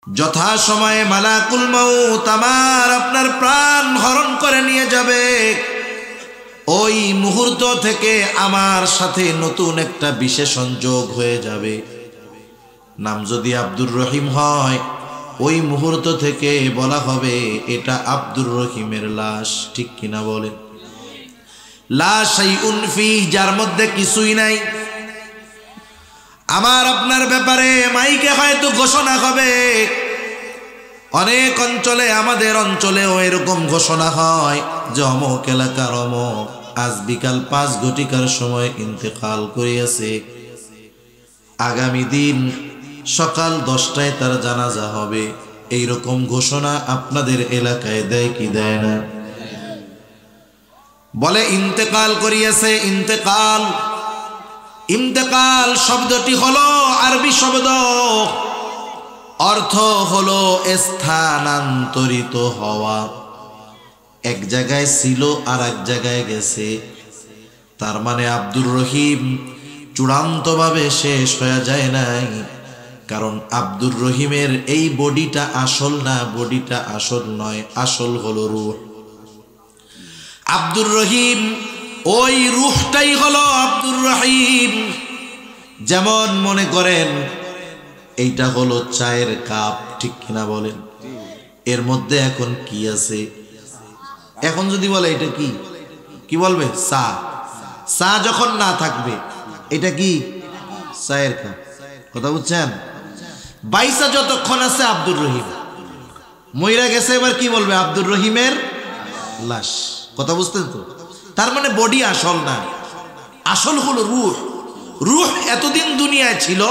যথা সময়ে মালাকুল মউত আমার আপনার প্রাণ হরণ করে নিয়ে যাবে, ওই মুহূর্ত থেকে আমার সাথে নতুন একটা বিশেষণ যোগ হয়ে যাবে। নাম যদি আব্দুর রহিম হয়, ওই মুহূর্ত থেকে বলা হবে এটা আব্দুর রহিমের লাশ। ঠিক কিনা বলেন? লা শাইউন ফিহি, যার মধ্যে কিছুই নাই। আমার আপনার ব্যাপারে মাইকে হয়তো ঘোষণা হবে, অনেক অঞ্চলে, আমাদের অঞ্চলেও এরকম ঘোষণা হয় যে অমুক এলাকার অমুক আজ বিকাল 5 ঘটিকার সময় ইন্তেকাল করিয়াছে, আগামী দিন সকাল 10টায় তার জানাজা হবে। এইরকম ঘোষণা আপনাদের এলাকায় দেয় কি দেয় না? বলে ইন্তেকাল করিয়াছে। ইন্তেকাল, ইন্তেকাল শব্দটি হলো আরবি শব্দ, অর্থ হলো স্থানান্তরিত হওয়া। এক জায়গায় ছিল আর এক জায়গায় গেছে। তার মানে আব্দুর রহিম চূড়ান্তভাবে শেষ হয়ে যায় নাই, কারণ আব্দুর রহিমের এই বডিটা আসল না, বডিটা আসল নয়, আসল হলো রূহ। আব্দুর রহিম, ওই রূহটাই হলো আব্দুর রহিম। যেমন মনে করেন এইটা হলো চায়ের কাপ, ঠিক কিনা বলেন? এর মধ্যে এখন কি আছে? এখন যদি বলে এটা কি, কি বলবে? চা। চা যখন না থাকবে এটা কি? চায়ের কাপ। কথা বুঝছেন? বাইসা যতক্ষণ আছে আব্দুর রহিম, মইরা গেছে এবার কি বলবে? আব্দুর রহিমের লাশ। কথা বুঝতেন তো? তার মানে বডি আসল না, আসল হলো রূহ। রূহ এতদিন দুনিয়ায় ছিল,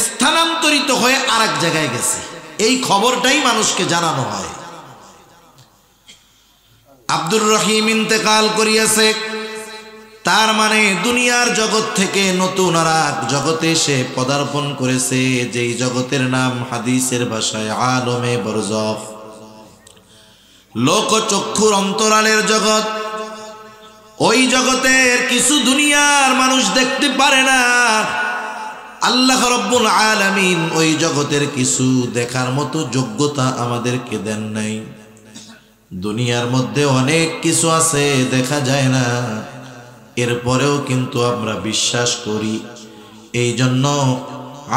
স্থানান্তরিত হয়ে আরেক জায়গায় গেছে। এই খবরটাই মানুষকে জানানো হয়। আব্দুর রহিম ইন্তেকাল করিয়াছে, তার মানে দুনিয়ার জগৎ থেকে নতুন আর এক জগতে সে পদার্পণ করেছে, যেই জগতের নাম হাদিসের ভাষায় আলমে বরজখ, লোকচক্ষুর অন্তরালের জগৎ। ওই জগতের কিছু দুনিয়ার মানুষ দেখতে পারে না। আল্লাহ রাব্বুল আলামিন ওই জগতের কিছু দেখার মতো যোগ্যতা আমাদেরকে দেন নাই। দুনিয়ার মধ্যে অনেক কিছু আছে দেখা যায় না, এরপরেও কিন্তু আমরা বিশ্বাস করি। এই জন্য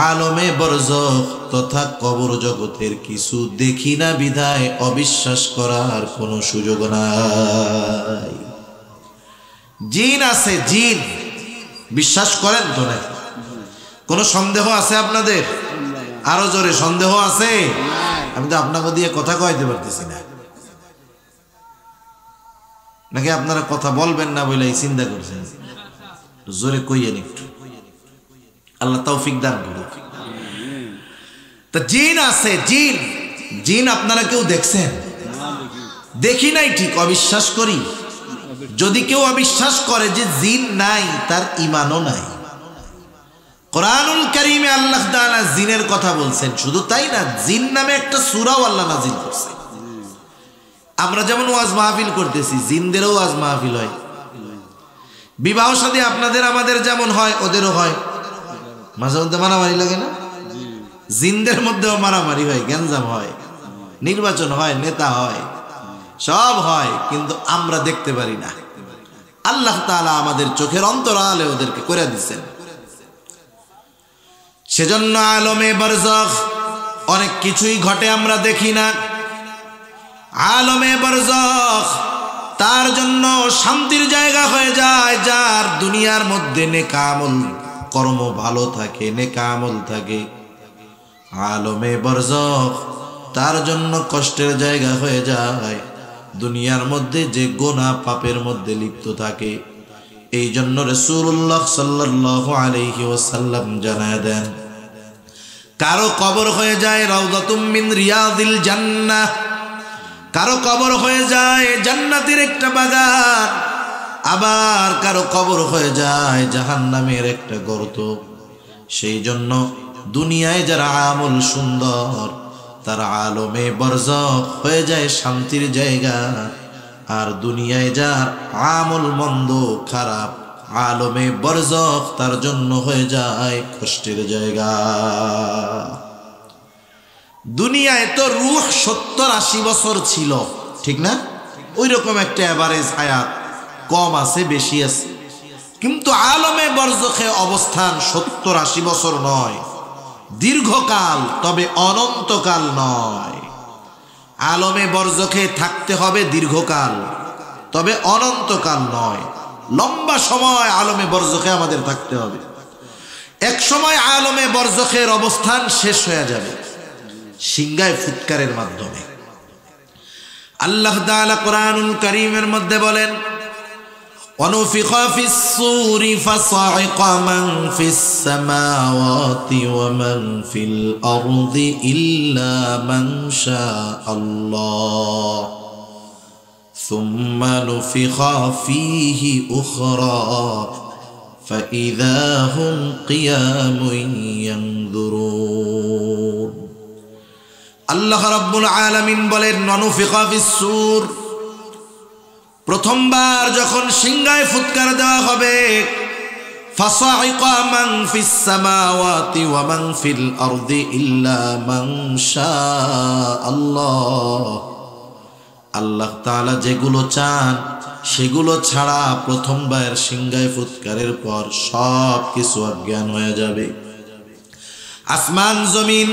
আলমে বরজখ তথা কবর জগতের কিছু দেখি না বিধায় অবিশ্বাস করার কোনো সুযোগ নাই। জিন আছে, জিন বিশ্বাস করেন তো না? কোনো সন্দেহ আছে আপনাদের? আরো জোরে সন্দেহ আছে? আমি তো আপনাকে দিয়ে কথা কইতে পারতেছি না, নাকি আপনারা কথা বলবেন না বলে চিন্তা করছেন? জোরে কইয়েন একটু, আল্লাহ তৌফিক দান করুক। তা জিন আছে, জিন। জিন আপনারা কেউ দেখছেন? দেখি নাই, ঠিক, অবিশ্বাস করি। যদি কেউ অবিশ্বাস করে যে জিন নাই, তার ঈমানও নাই। কোরআনুল কারীমে আল্লাহ তাআলা জিনের কথা বলছেন। শুধু তাই না, জিন নামে একটা সূরাও আল্লাহ নাযিল করছে। আমরা যেমন ওয়াজ মাহফিল করতেছি, জিনদেরও ওয়াজ মাহফিল হয়। বিবাহ শাদী আপনাদের আমাদের যেমন হয়, ওদেরও হয়। মাঝে মধ্যে মারামারি লাগে না? জিনদের মধ্যেও মারামারি হয়, গ্যাঞ্জাম হয়, নির্বাচন হয়, নেতা হয়, সব হয়, কিন্তু আমরা দেখতে পারি না। আল্লাহ তাআলা আমাদের চোখের অন্তরালে ওদেরকে করে দিচ্ছেন। সেজন্য আলমে বরজখ অনেক কিছুই ঘটে আমরা দেখি না। আলমে বরজখ তার জন্য শান্তির জায়গা হয়ে যায়, যার দুনিয়ার মধ্যে নেক আমল কর্ম ভালো থাকে, নেক আমল থাকে। আলমে বরজখ তার জন্য কষ্টের জায়গা হয়ে যায়, দুনিয়ার মধ্যে যে গুনাহ পাপের মধ্যে লিপ্ত থাকে। এই জন্য রাসূলুল্লাহ সাল্লাল্লাহু আলাইহি ওয়াসাল্লাম জানায় দেন, কারো কবর হয়ে যায় রাউদাতুম মিন রিয়াদিল জান্নাহ, কারো কবর হয়ে যায় জান্নাতের একটা বাগান, আবার কারো কবর হয়ে যায় জাহান্নামের একটা গর্ত। সেই জন্য দুনিয়ায় যারা আমল সুন্দর, তার আলমে বরজখ হয়ে যায় শান্তির জায়গা, আর দুনিয়ায় যার আমল মন্দ খারাপ, আলমে বরজখ তার জন্য হয়ে যায় কষ্টের জায়গা। দুনিয়ায় তো রূহ 70-80 বছর ছিল, ঠিক না? ওই রকম একটা এভারেজ হায়াত, কম আছে বেশি আছে। কিন্তু আলমে বরজখে অবস্থান 70-80 বছর নয়, দীর্ঘকাল, তবে অনন্তকাল নয়। আলমে বরজখে থাকতে হবে দীর্ঘকাল, তবে অনন্তকাল নয়। লম্বা সময় আলমে বরজখে আমাদের থাকতে হবে। এক সময় আলমে বরজখের অবস্থান শেষ হয়ে যাবে সিংহায় ফুৎকারের মাধ্যমে। আল্লাহ তাআলা কোরআনুল কারীমের মধ্যে বলেন, وَنُفِخَ فِي الصُّورِ فَصَعِقَ مَنْ فِي السَّمَاوَاتِ وَمَنْ فِي الْأَرْضِ إِلَّا مَنْ شَاءَ اللَّهُ ثُمَّ نُفِخَ فِيهِ أُخْرَى فَإِذَا هُمْ قِيَامٌ يَنْظُرُونَ। আল্লাহ রাব্বুল আলামিন বলেন, وَنُفِخَ فِي الصُّورِ, প্রথমবার যখন সিংহায় ফুৎকার দেওয়া হবে, ফাসাইকা মান ফিস সামাওয়াতি ওয়া মান ফিল আরদি ইল্লা মান শাআল্লাহ। আল্লাহ তাআলা যেগুলো চান সেগুলো ছাড়া প্রথমবার সিংহায় ফুৎকারের পর সব কিছু অজ্ঞান হয়ে যাবে। আসমান জমিন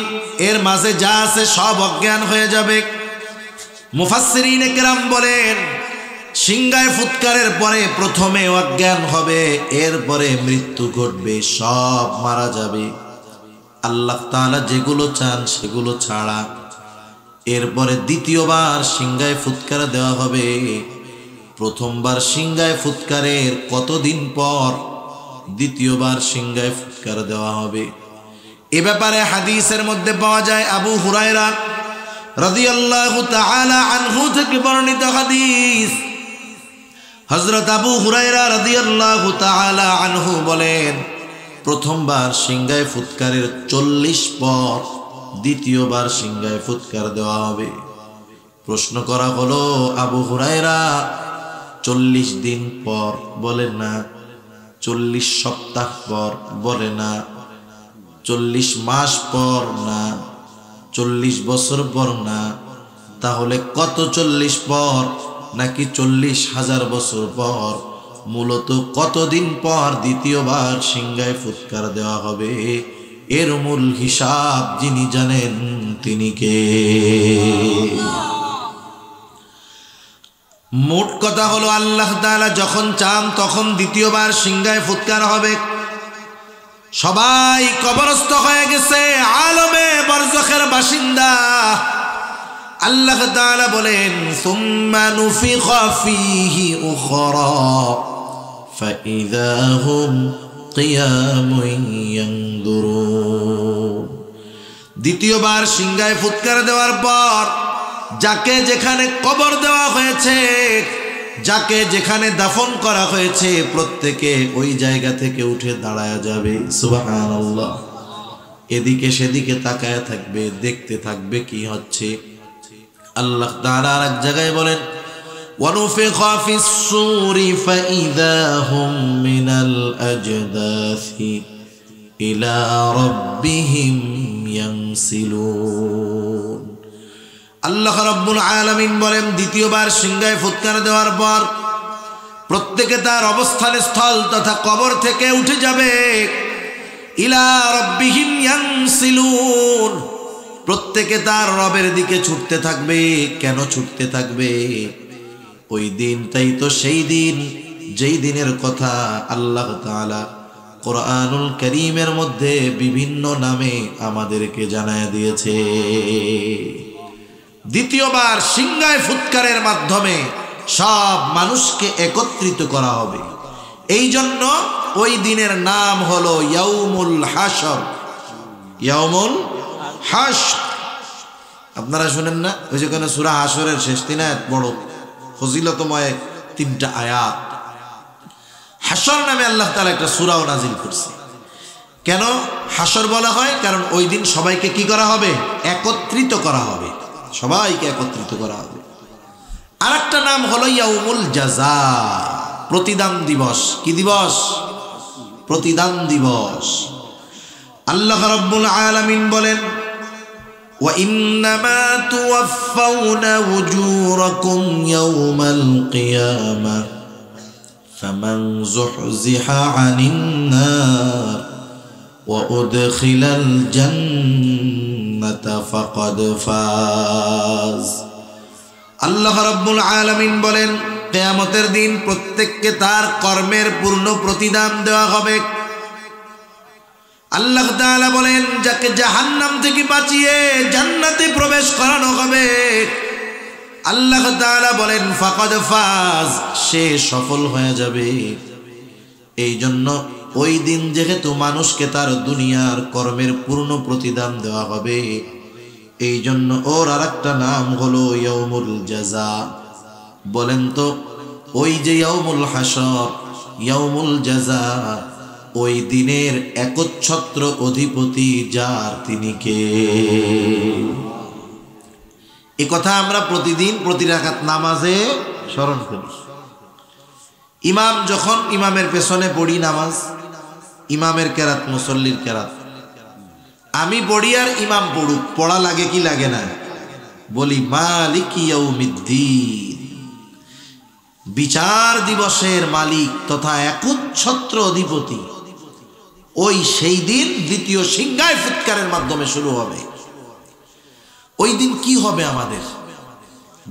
এর মাঝে যা আছে সব অজ্ঞান হয়ে যাবে। মুফাসসিরিনে কেরাম বলেন, সিংহায় ফুৎকারের পরে প্রথমে অজ্ঞান হবে, এরপরে মৃত্যু ঘটবে, সব মারা যাবে। আল্লাহ তাআলা যেগুলো চান সেগুলো ছাড়া। এরপরে দ্বিতীয়বার সিংহায় ফুৎকার দেওয়া হবে। প্রথমবার সিংহায় ফুৎকারের কতদিন পর দ্বিতীয়বার সিংহায় ফুৎকার দেওয়া হবে? এ ব্যাপারে হাদিসের মধ্যে পাওয়া যায়, আবু হুরায়রা রাদিয়াল্লাহু তাআলা আনহু থেকে বর্ণিত হাদিস। হযরত আবু হুরায়রা রাদিয়াল্লাহু তাআলা আনহু বলেন, প্রথমবার সিংহায় ফুৎকারের 40 পর দ্বিতীয়বার সিংহায় ফুৎকার দেওয়া হবে। প্রশ্ন করা হলো, আবু হুরায়রা 40 দিন পর বলে না, 40 সপ্তাহ পর বলে না, 40 মাস পর না, 40 বছর পর না, তাহলে কত 40 পর? নাকি 40,000 বছর পর? মূলত কতদিন পর দ্বিতীয়বার সিংহায় ফুৎকার দেওয়া হবে? এর মূল হিসাব যিনি জানেন তিনি কে? মোট কথা হলো, আল্লাহ তাআলা যখন চান তখন দ্বিতীয়বার সিংহায় ফুৎকার হবে। সবাই কবরস্থ হয়ে গেছে, আলমে বরজখের বাসিন্দা। আল্লাহ তাআলা বলেন, সুম্মা নুফিখা ফীহি উখরা ফাইযা হুম কিয়ামুন ইয়ানদুরুন। দ্বিতীয়বার সিংহায় ফুৎকার দেওয়ার পর যাকে যেখানে কবর দেওয়া হয়েছে, যাকে যেখানে দাফন করা হয়েছে, প্রত্যেকে ওই জায়গা থেকে উঠে দাঁড়ায় যাবে। সুবহানাল্লাহ। এদিকে সেদিকে তাকায় থাকবে, দেখতে থাকবে কি হচ্ছে। আল্লাহ তাআলা আর এক জায়গায় বলেন, ওয়ানুফিখা ফিস সূরি ফাইযা হুম মিনাল আজদাসি ইলা রাব্বিহিম ইয়ানসিলুন। আল্লাহ রাব্বুল আলামিন বলেন, দ্বিতীয়বার সিংহায় ফুৎকার দেওয়ার পর প্রত্যেকে তার অবস্থান স্থল তথা কবর থেকে উঠে যাবে। ইলা রাব্বিহিম ইয়ানসিলুন, প্রত্যেকে তার রবের দিকে ছুটতে থাকবে। কেন ছুটতে থাকবে? ওই দিনটাই তো সেই দিন যেই দিনের কথা আল্লাহ তাআলা কোরআনুল কারীমের মধ্যে বিভিন্ন নামে আমাদেরকে জানায় দিয়েছে। দ্বিতীয়বার সিংহায় ফুৎকারের মাধ্যমে সব মানুষকে একত্রিত করা হবে। এই জন্য ওই দিনের নাম হলো ইয়াউমুল হাশর। ইয়াউমুল হাশর আপনারা শুনেন না? ওই যেখানে সূরা হাশরের শেষ 3 আয়াত, বড় ফজিলতময় 3টা আয়াত। হাশর নামে আল্লাহ তাআলা একটা সূরাও নাজিল করছে। কেন হাশর বলা হয়? কারণ ওই দিন সবাইকে কি করা হবে? একত্রিত করা হবে, সবাইকে একত্রিত করা হবে। আরেকটা নাম হলো ইয়াউমুল জাযা, প্রতিদান দিবস। কি দিবস? প্রতিদান দিবস। আল্লাহ রাব্বুল আলামিন বলেন, وإنما توفون أجوركم يوم القيامة فمن زحزح عن النار وأدخل الجنة فقد فاز আল্লাহ রাব্বুল আলামিন বলেন কিয়ামতের দিন প্রত্যেককে তার কর্মের পূর্ণ প্রতিদান দেওয়া হবে। আল্লাহ তাআলা বলেন যাকে জাহান্নাম থেকে বাঁচিয়ে জান্নাতে প্রবেশ করানো হবে আল্লাহ তাআলা বলেন ফাকাদ ফাজ, সে সফল হয়ে যাবে। এই জন্য ওই দিন যেহেতু মানুষকে তার দুনিয়ার কর্মের পূর্ণ প্রতিদান দেওয়া হবে, এই জন্য ওর আরেকটা নাম হলো ইয়াউমুল জাযা। বলেন তো ওই যে ইয়াউমুল হাসর, ইয়াউমুল জাযা, ওই দিনের একচ্ছত্র অধিপতি যার, তিনি কে? এ কথা আমরা প্রতিদিন প্রতি রাকাত নামাজে স্মরণ করি। ইমাম যখন ইমামের পেছনে পড়ি নামাজ, ইমামের কেরাত মুসল্লির কেরাত, আমি পড়ি আর ইমাম পড়ুক, পড়া লাগে কি লাগে না? বলি মালিকি ইয়াউমিদ্দিন, বিচার দিবসের মালিক তথা একচ্ছত্র অধিপতি। ওই সেই দিন দ্বিতীয় সিংহায় ফুৎকারের মাধ্যমে শুরু হবে। ওই দিন কি হবে? আমাদের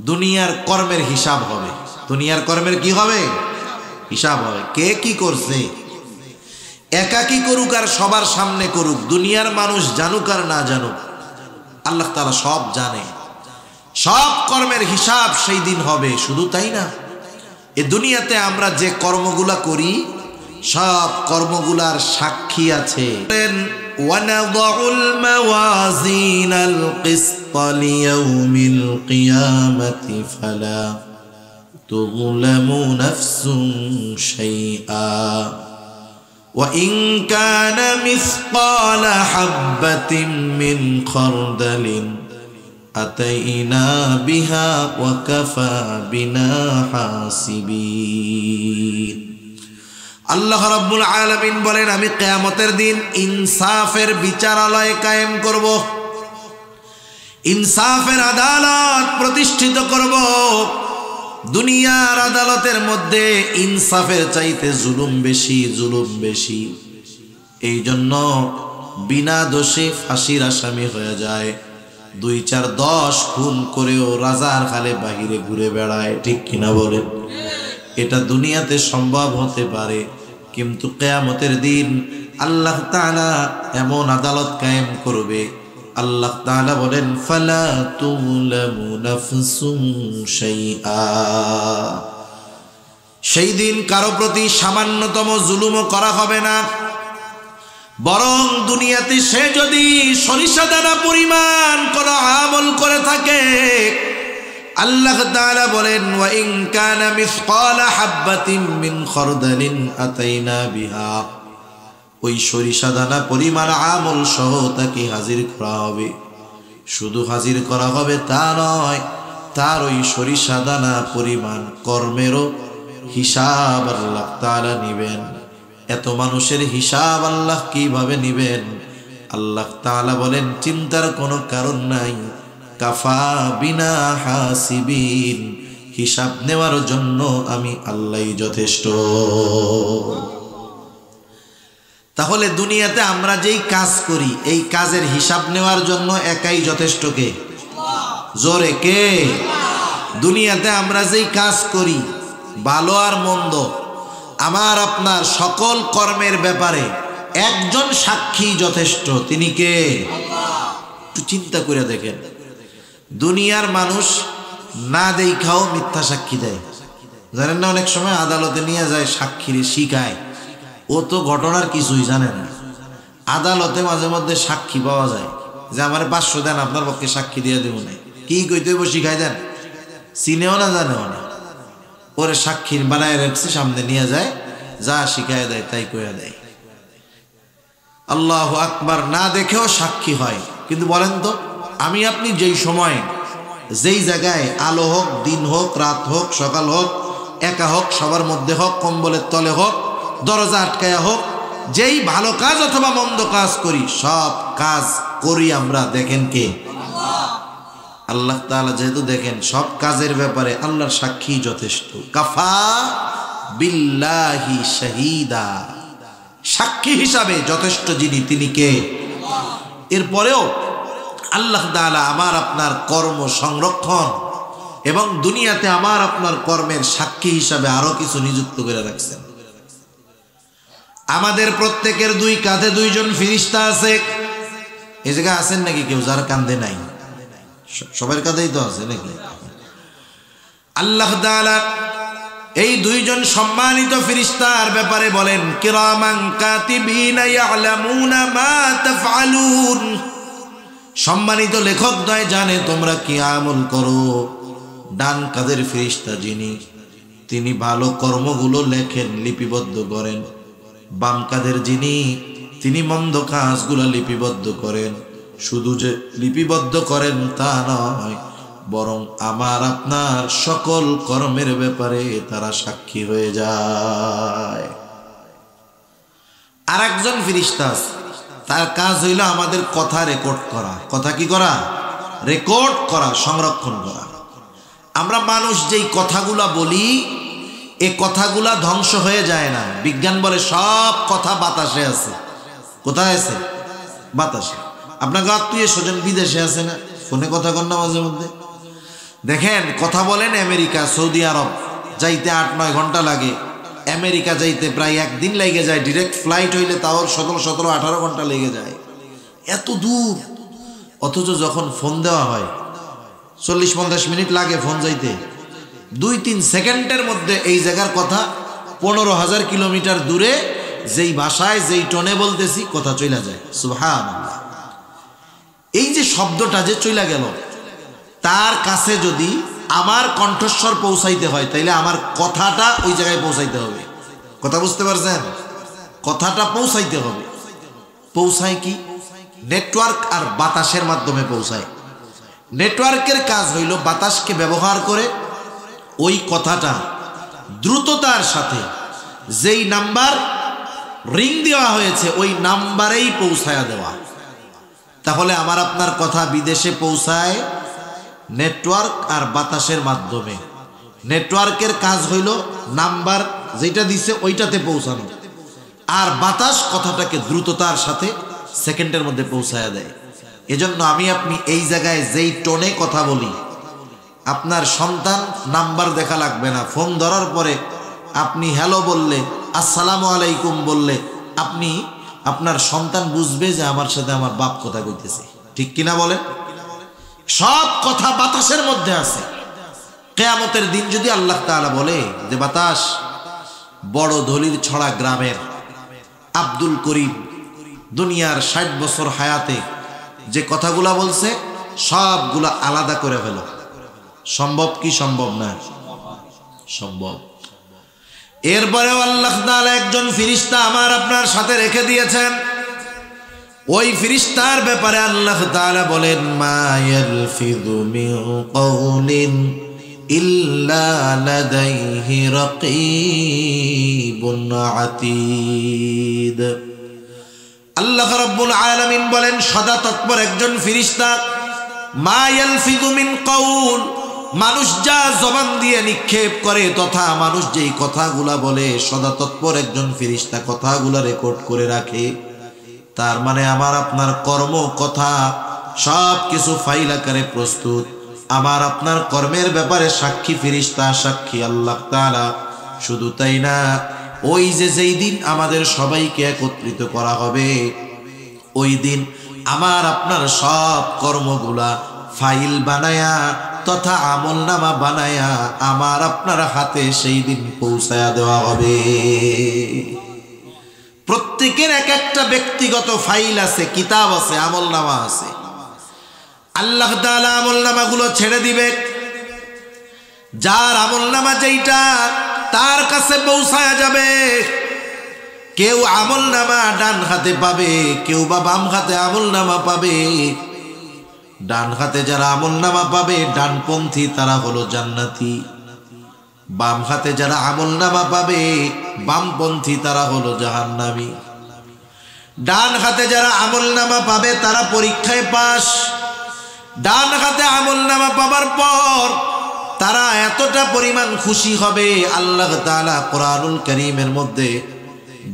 দুনিয়ার কর্মের হিসাব হবে। দুনিয়ার কর্মের কি হবে? হিসাব হবে। কে কি করছে, একাকি করুক আর সবার সামনে করুক, দুনিয়ার মানুষ জানুক আর না জানুক, আল্লাহ তাআলা সব জানে। সব কর্মের হিসাব সেই দিন হবে। শুধু তাই না, এ দুনিয়াতে আমরা যে কর্মগুলা করি সব কর্মগুলার সাক্ষী আছে। ওয়ানাদাউল মাওয়াজিনাল কিসত লিয়াউমিল কিয়ামাতি ফালা তুযলামু নাফসুন শাইআ وإن كان مثقال حبة من خردل أتينا بها وكفى بنا حاسبين আল্লাহ রাব্বুল আলামিন বলেন আমি কিয়ামতের দিন ইনসাফের বিচারালয় কায়েম করব, ইনসাফের আদালত প্রতিষ্ঠিত করব। দুনিয়ার আদালতের মধ্যে ইনসাফের চাইতে জুলুম বেশি, জুলুম বেশি। এই জন্য বিনা দোষে ফাঁসির আসামি হয়ে যায়। 2-4-10 খুন করেও রাজার খালে বাহিরে ঘুরে বেড়ায়। ঠিক কিনা বলেন? এটা দুনিয়াতে সম্ভব হতে পারে, কিন্তু কিয়ামতের দিন আল্লাহ তাআলা এমন আদালত কায়েম করবে। আল্লাহ তাআলা বলেন ফালা তুযলামু নাফসুন শাইআ, সেই দিন কারো প্রতি সামান্যতম জুলুমও করা হবে না। বরং দুনিয়াতে সে যদি সরিষা দানা পরিমাণ কোন আমল করে থাকে, আল্লাহ তাআলা বলেন ওয়া ইন কানা মিসকালা হাববাতিন মিন খারদালিন আতাইনা বিহা, ওই সরিষা দানা পরিমাণ আমল সহ তাকে হাজির করা হবে। শুধু হাজির করা হবে তা নয়, তার ওই সরিষা দানা পরিমাণ কর্মেরও হিসাব আল্লাহ তাআলা নিবেন। এত মানুষের হিসাব আল্লাহ কিভাবে নিবেন? আল্লাহ তাআলা বলেন চিন্তার কোনো কারণ নাই, কাফা বিনা হাসিবিন, হিসাব নেওয়ার জন্য আমি আল্লাহই যথেষ্ট। তাহলে দুনিয়াতে আমরা যেই কাজ করি এই কাজের হিসাব নেওয়ার জন্য একাই যথেষ্ট। কে? জোরে কে? দুনিয়াতে আমরা যেই কাজ করি ভালো আর মন্দ, আমার আপনার সকল কর্মের ব্যাপারে একজন সাক্ষী যথেষ্ট। তিনি কে? একটু চিন্তা করে দেখেন, দুনিয়ার মানুষ না দেখাও মিথ্যা সাক্ষী দেয়। জানেন না, অনেক সময় আদালতে নিয়ে যায় সাক্ষীরে শিখায়, ও তো ঘটনার কিছুই জানে না। আদালতে মাঝে মধ্যে সাক্ষী পাওয়া যায় যে আমার 500 দেন, আপনার পক্ষে সাক্ষী দিয়ে দেবো না। কি কইতে হইব শিখাই দেন, চিনেও না জানেও না, ওরে সাক্ষীর বানায় রাখছে, সামনে নিয়ে যায়, যা শিখায় দেয় তাই কইয়া দেয়। আল্লাহু আকবার, না দেখেও সাক্ষী হয়। কিন্তু বলেন তো, আমি আপনি যেই সময় যেই জায়গায়, আলো হোক, দিন হোক, রাত হোক, সকাল হোক, একা হোক, সবার মধ্যে হোক, কম্বলের তলে হোক, দরজা আটকায়া হোক, যেই ভালো কাজ অথবা মন্দ কাজ করি, সব কাজ করি আমরা দেখেন কে? আল্লাহ তাআলা যেহেতু দেখেন সব কাজের ব্যাপারে আল্লাহর সাক্ষী যথেষ্ট, কাফা বিল্লাহি শাহিদা, সাক্ষী হিসাবে যথেষ্ট যিনি তিনি কে? এরপরেও আল্লাহ তাআলা আমার আপনার কর্ম সংরক্ষণ এবং দুনিয়াতে আমার আপনার কর্মের সাক্ষী হিসাবে আরো কিছু নিযুক্ত করে রাখছেন। আমাদের প্রত্যেকের দুই কাঁধে দুইজন ফেরেশতা আছে। এই জায়গায় আছেন নাকি কেউ যার কাঁধে নাই? সবার কাঁধেই তো আছে নাকি? আল্লাহ তাআলা এই দুইজন সম্মানিত ফেরেশতার ব্যাপারে বলেন, কিরামান কাতিবিনা ইয়ালামুনা মা তাফআলুন। সম্মানিত লেখক দয় জানে তোমরা কি আমল করো। ডান কাঁধের ফেরেশতা যিনি, তিনি ভালো কর্মগুলো লেখেন, লিপিবদ্ধ করেন। বাম কাঁধের যিনি, তিনি মন্দ কাজগুলো লিপিবদ্ধ করেন। শুধু যে লিপিবদ্ধ করেন তা নয়, বরং আমার আপনার সকল কর্মের ব্যাপারে তারা সাক্ষী হয়ে যায়। আর একজন ফেরেশতা, তার কাজ হইল আমাদের কথা রেকর্ড করা। কথা কি করা? রেকর্ড করা, সংরক্ষণ করা। আমরা মানুষ যেই কথাগুলা বলি, এই কথাগুলা ধ্বংস হয়ে যায় না। বিজ্ঞান বলে সব কথা বাতাসে আছে। কোথায় আছে? বাতাসে। আপনাকে আত্মীয় স্বজন বিদেশে আছে না, ফোনে কথা কন না মাঝে মধ্যে। দেখেন, কথা বলেন আমেরিকা, সৌদি আরব যাইতে 8-9 ঘন্টা লাগে, আমেরিকা যাইতে প্রায় একদিন লেগে যায়। ডিরেক্ট ফ্লাইট হইলে তাও 17-18 ঘন্টা লেগে যায়, এত দূর। অথচ যখন ফোন দেওয়া হয় 40-50 মিনিট লাগে ফোন যাইতে। 2-3 সেকেন্ডের মধ্যে এই জায়গার কথা 15,000 কিলোমিটার দূরে যেই ভাষায় যেই টোনে বলতেছি কথা চলে যায়। সুবহানাল্লাহ। এই যে শব্দটা যে চলে গেল, তার কাছে যদি আমার কণ্ঠস্বর পৌঁছাইতে হয়, তাইলে আমার কথাটা ওই জায়গায় পৌঁছাইতে হবে। কথা বুঝতে পারছেন? কথাটা পৌঁছাইতে হবে। পৌঁছায় কি? নেটওয়ার্ক আর বাতাসের মাধ্যমে পৌঁছায়। নেটওয়ার্কের কাজ হইল বাতাসকে ব্যবহার করে ওই কথাটা দ্রুততার সাথে যেই নাম্বার রিং দেওয়া হয়েছে ওই নাম্বারেই পৌঁছায়া দেওয়া। তাহলে আমার আপনার কথা বিদেশে পৌঁছায় নেটওয়ার্ক আর বাতাসের মাধ্যমে। নেটওয়ার্কের কাজ হইল নাম্বার যেটা দিছে ওইটাতে পৌঁছানো, আর বাতাস কথাটাকে দ্রুততার সাথে সেকেন্ডের মধ্যে পৌঁছায়া দেয়। এজন্য আমি আপনি এই জায়গায় যেই টোনে কথা বলি, আপনার সন্তান নাম্বার দেখা লাগবে না। ফোন ধরার পরে আপনি হ্যালো বললে, আসসালামু আলাইকুম বললে, আপনি আপনার সন্তান বুঝবে যে আমার সাথে আমার বাপ কথা কইতেছে। ঠিক কিনা বলেন? সব কথা বাতাসের মধ্যে আছে। কিয়ামতের দিন যদি আল্লাহ তাআলা বলে যে বাতাস, বড় দলির ছড়া গ্রামের আব্দুল করিম দুনিয়ার 60 বছর হায়াতে যে কথাগুলা বলছে সবগুলা আলাদা করে ফেলো, সম্ভব কি সম্ভব না? সম্ভব। এরপরেও আল্লাহ তাআলা একজন ফেরেশতা আমার আপনার সাথে রেখে দিয়েছেন। ওই ফেরেশতার ব্যাপারে আল্লাহ তাআলা বলেন, মা ইয়ালফিযু মিন কাওলিন ইল্লা লাদাইহি রাকীবুন আতীদ। আল্লাহ রাব্বুল আলামিন বলেন, সদা তৎপর একজন ফেরেশতা। মা ইয়ালফিযু মিন কাওল, মানুষ যা জবান দিয়ে নিক্ষেপ করে তথা মানুষ যেই কথাগুলা বলে, সদা তৎপর একজন ফেরেশতা কথাগুলা রেকর্ড করে রাখে। তার মানে আমার আপনার কর্ম, কথা সব কিছু ফাইল আকারে প্রস্তুত। আমার আপনার কর্মের ব্যাপারে সাক্ষী ফেরেশতা, সাক্ষী আল্লাহ তাআলা। শুধু তাই না, ওই যে যেই দিন আমাদের সবাইকে একত্রিত করা হবে, ওই দিন আমার আপনার সব কর্মগুলা ফাইল বানায়া তথা আমলনামা বানায়া আমার আপনার হাতে সেই দিন পৌঁছায়া দেওয়া হবে। প্রত্যেকের এক একটা ব্যক্তিগত ফাইল আছে, কিতাব আছে, আমলনামা আছে। আল্লাহ তাআলা আমলনামাগুলো ছেড়ে দিবে। যার আমলনামা যেইটা তার কাছে পৌঁছায়া যাবে। কেউ আমলনামা ডান হাতে পাবে, কেউ বা বাম হাতে আমলনামা পাবে। ডান হাতে যারা আমলনামা পাবে ডানপন্থী তারা হলো জান্নাতি, বাম হাতে যারা আমলনামা পাবে বামপন্থী তারা হলো জাহান্নামী। ডান হাতে যারা আমলনামা পাবে তারা পরীক্ষায় পাস, ডান হাতে আমলনামা পাবার পর তারা এতটা পরিমাণ খুশি হবে, আল্লাহ তাআলা কোরআনুল কারীমের মধ্যে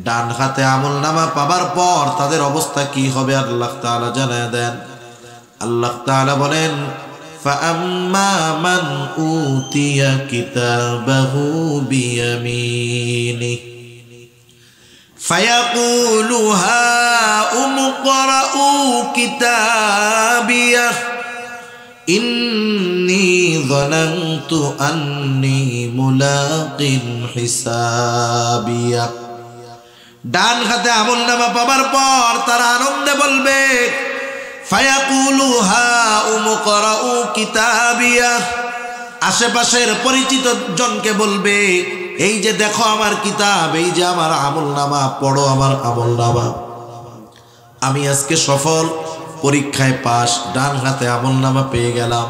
ডান হাতে আমলনামা পাবার পর তাদের অবস্থা কি হবে আল্লাহ তাআলা জানায় দেন। আল্লাহ তাআলা বলেন, ফাআম্মা মান উতিয়া কিতাবাহু বিয়ামিনিহি ফায়াকুলু হাউম ইকরাউ কিতাবিয়াহ ইন্নী যানানতু আন্নী মুলাকিন হিসাবিয়া। ডান হাতে আমলনামা পাবার পর তারা আনন্দে বলবে, ফায়াকুলু হাউম ইকরাউ কিতাবিয়া। আশেপাশের পরিচিত জনকে বলবে, এই যে দেখো আমার কিতাব, এই যে আমার আমলনামা, পড়ো আমার আমলনামা। আমি আজকে সফল, পরীক্ষায় পাস, ডান হাতে আমলনামা পেয়ে গেলাম।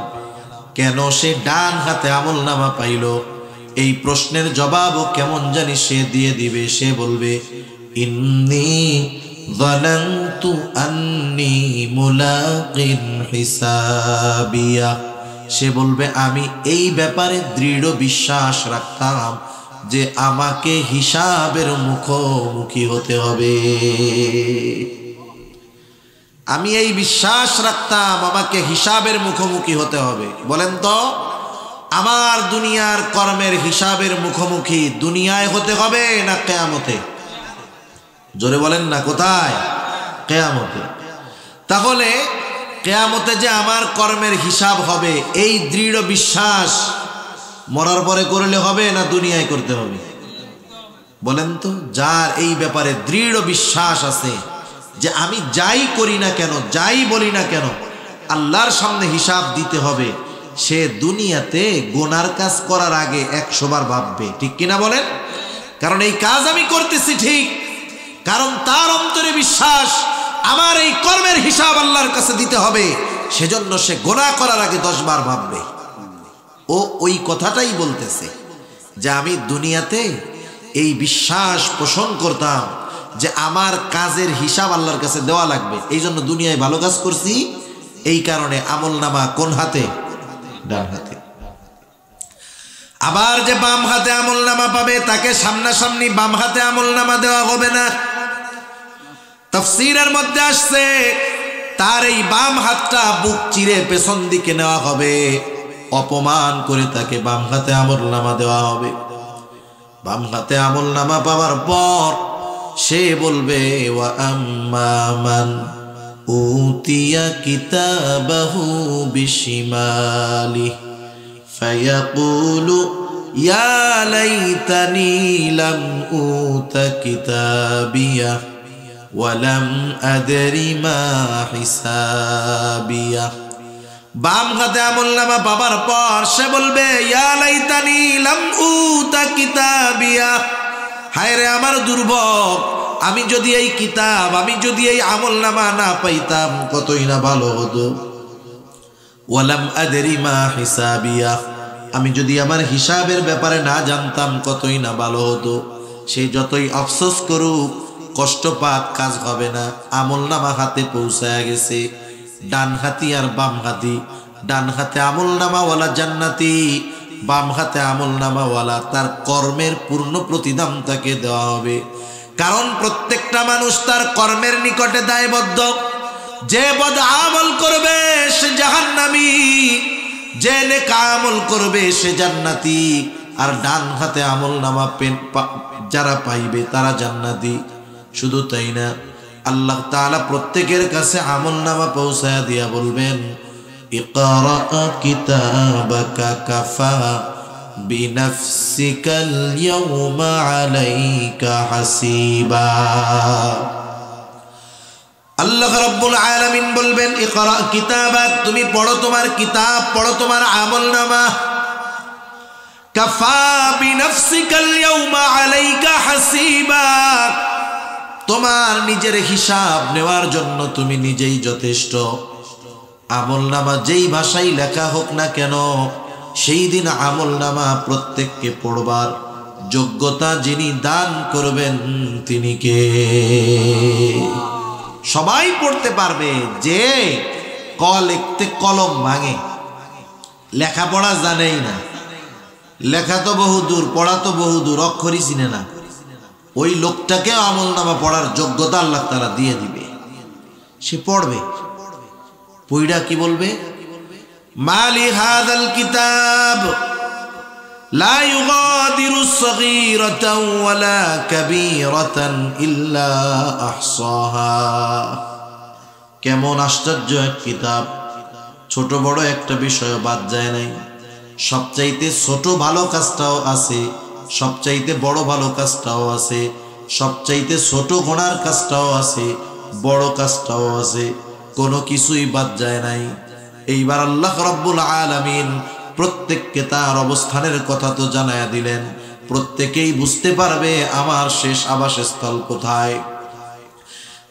কেন সে ডান হাতে আমলনামা পাইল? এই প্রশ্নের জবাবও কেমন জানি সে দিয়ে দিবে। সে বলবে, ইন্নী যানানতু আন্নী মুলাকিন হিসাবিয়া। সে বলবে, আমি এই ব্যাপারে দৃঢ় বিশ্বাস রাখতাম যে আমাকে হিসাবের মুখোমুখি হতে হবে। আমি এই বিশ্বাস রাখতাম আমাকে হিসাবের মুখোমুখি হতে হবে। বলেন তো, আমার দুনিয়ার কর্মের হিসাবের মুখোমুখি দুনিয়ায় হতে হবে না কিয়ামতে? জোরে বলেন না, কোথায়? কিয়ামতে। তাহলে কিয়ামতে যে আমার কর্মের হিসাব হবে, এই দৃঢ় বিশ্বাস মরার পরে করলে হবে না দুনিয়ায় করতে হবে? বলেন তো, যার এই ব্যাপারে দৃঢ় বিশ্বাস আছে যে আমি যাই করি না কেন, যাই বলি না কেন, আল্লাহর সামনে হিসাব দিতে হবে, সে দুনিয়াতে গুনার কাজ করার আগে 100 বার ভাববে। ঠিক কিনা বলেন? কারণ এই কাজ আমি করতেছি ঠিক, কারণ তার অন্তরে বিশ্বাস আমার এই কর্মের হিসাব আল্লাহর কাছে দিতে হবে, সেজন্য সে গুনাহ করার আগে 10 বার ভাববে। ও ওই কথাটাই বলতেছে যে আমি দুনিয়াতে এই বিশ্বাস পোষণ করতাম যে আমার কাজের হিসাব আল্লাহর কাছে দেওয়া লাগবে, এই জন্য দুনিয়ায় ভালো কাজ করছি, এই কারণে আমলনামা কোন হাতে? ডান হাতে। আবার যে বাম হাতে আমলনামা পাবে তাকে সামনাসামনি বাম হাতে আমলনামা দেওয়া হবে না। তাফসীরের মধ্যে আসছে তার এই বাম হাতটা বুক চিরে পেছন দিকে নেওয়া হবে, অপমান করে তাকে বাম হাতে আমলনামা দেওয়া হবে। বাম হাতে আমলনামা পাওয়ার পর সে বলবে, ওয়া আম্মা মান উতিয়া কিতাবাহু বিশিমালি ফায়াকুলু ইয়া লাইতানি লাম উতা কিতাবিয়া ওয়া লাম আদরি মা হিসাবিয়া। বাম হাতে আমলনামা পাবার পর সে বলবে, ইয়া লাইতানি লাম উতা কিতাবিয়া। হায় রে আমার দুর্ভোগ, আমি যদি এই কিতাব, আমি যদি এই আমলনামা না পাইতাম কতই না ভালো হতো। ওয়ালাম আদরি মা হিসাবিয়া, আমি যদি আমার হিসাবের ব্যাপারে না জানতাম কতই না ভালো হতো। সে যতই আফসোস করুক, কষ্ট পাক, কাজ হবে না। আমলনামা হাতে পৌঁছায় গেছে। ডান হাতি আর বাম হাতি, ডান হাতে আমলনামাওয়ালা জান্নাতি, বাম হাতে আমলনামাওয়ালা তার কর্মের পূর্ণ প্রতিদান তাকে দেওয়া হবে। কারণ প্রত্যেকটা মানুষ তার কর্মের নিকটে দায়বদ্ধ। যে বদ আমল করবে সে জাহান্নামী, যে নেক আমল করবে সে জান্নাতি। আর ডান হাতে আমলনামা যারা পাইবে তারা জান্নাতি। শুধু তাই না, আল্লাহ তাআলা প্রত্যেকের কাছে আমলনামা পৌঁছায়া দিয়া বলবেন, ইকরা কিতাবাকা কাফা বিনাফসিকাল ইয়াউমা আলাইকা হাসিবা। আল্লাহ রাব্বুল আলামিন বলবেন, ইকরা কিতাবাক, তুমি পড়ো তোমার কিতাব, পড়ো তোমার আমলনামা। কাফা বিনাফসিকাল ইয়াউমা আলাইকা হাসিবা, তোমার নিজের হিসাব নেওয়ার জন্য তুমি নিজেই যথেষ্ট। আমলনামা যেই ভাষায় লেখা হোক না কেন, সেই দিন আমলনামা প্রত্যেককে পড়বার যোগ্যতা যিনি দান করবেন তিনি কে? সবাই পড়তে পারবে যে ক লিখতে কলম ভাঙে, লেখাপড়া জানেই না, লেখা তো বহু দূর, পড়া তো বহু দূর, অক্ষরই চিনে না, ওই লোকটাকে আমলনামা পড়ার যোগ্যতা আল্লাহ তাআলা দিয়ে দিবে। সে পড়বে, পড়া কি বলবে, মালি হাযাল কিতাব লা ইউগাদিরু সগীরাতান ওয়ালা কাবীরাতান ইল্লা আহসাহা। কেমন আশ্চর্য এক কিতাব, ছোট বড় একটা বিষয় বাদ যায় নাই। সবচাইতে ছোট ভালো কাজটাও আছে, সবচাইতে বড় ভালো কাজটাও আছে, সবচাইতে ছোট গুনার কাজটাও আছে, বড় কাজটাও আছে, কোনো কিছুই বাদ যায় নাই। এইবার আল্লাহ রাব্বুল আলামিন প্রত্যেককে তার অবস্থানের কথা তো জানায়া দিলেন, প্রত্যেকেই বুঝতে পারবে আমার শেষ আবাসস্থল কোথায়।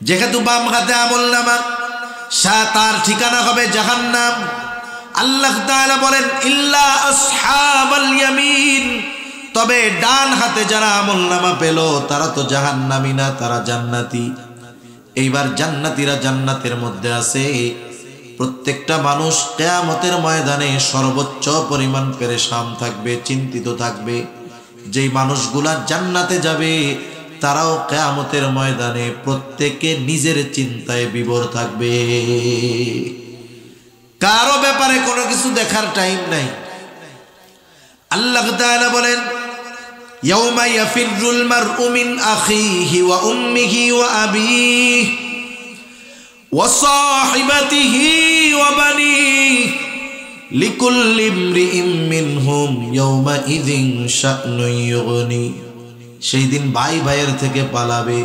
যেহেতু বাম হাতে আমলনামা, তার ঠিকানা হবে জাহান্নাম। আল্লাহ তাআলা বলেন ইল্লা আসহাবাল ইয়ামিন, তবে ডান হাতে যারা আমলনামা পেল তারা তো জাহান্নামী না, তারা জান্নাতি। এইবার জান্নাতীরা জান্নাতের মধ্যে আছে। প্রত্যেকটা মানুষ কিয়ামতের ময়দানে সর্বোচ্চ পরিমাণ পেরেশান থাকবে, চিন্তিত থাকবে। যেই মানুষগুলা জান্নাতে যাবে তারাও কিয়ামতের ময়দানে প্রত্যেকে নিজের চিন্তায় বিভোর থাকবে, কারো ব্যাপারে কোনো কিছু দেখার টাইম নাই। আল্লাহ তাআলা বলেন ইয়াউমা ইয়াফিরুল মারউ মিন আখিহি ওয়া উম্মিহি ওয়া আবিহি ওয়া সাহিবাতিহি ওয়া বানিহি লিকুল্লি ইমরিইম মিনহুম ইয়াউমা ইযিন শা'নুন ইউগনি। সেই দিন ভাই ভাইয়ের থেকে পালাবে,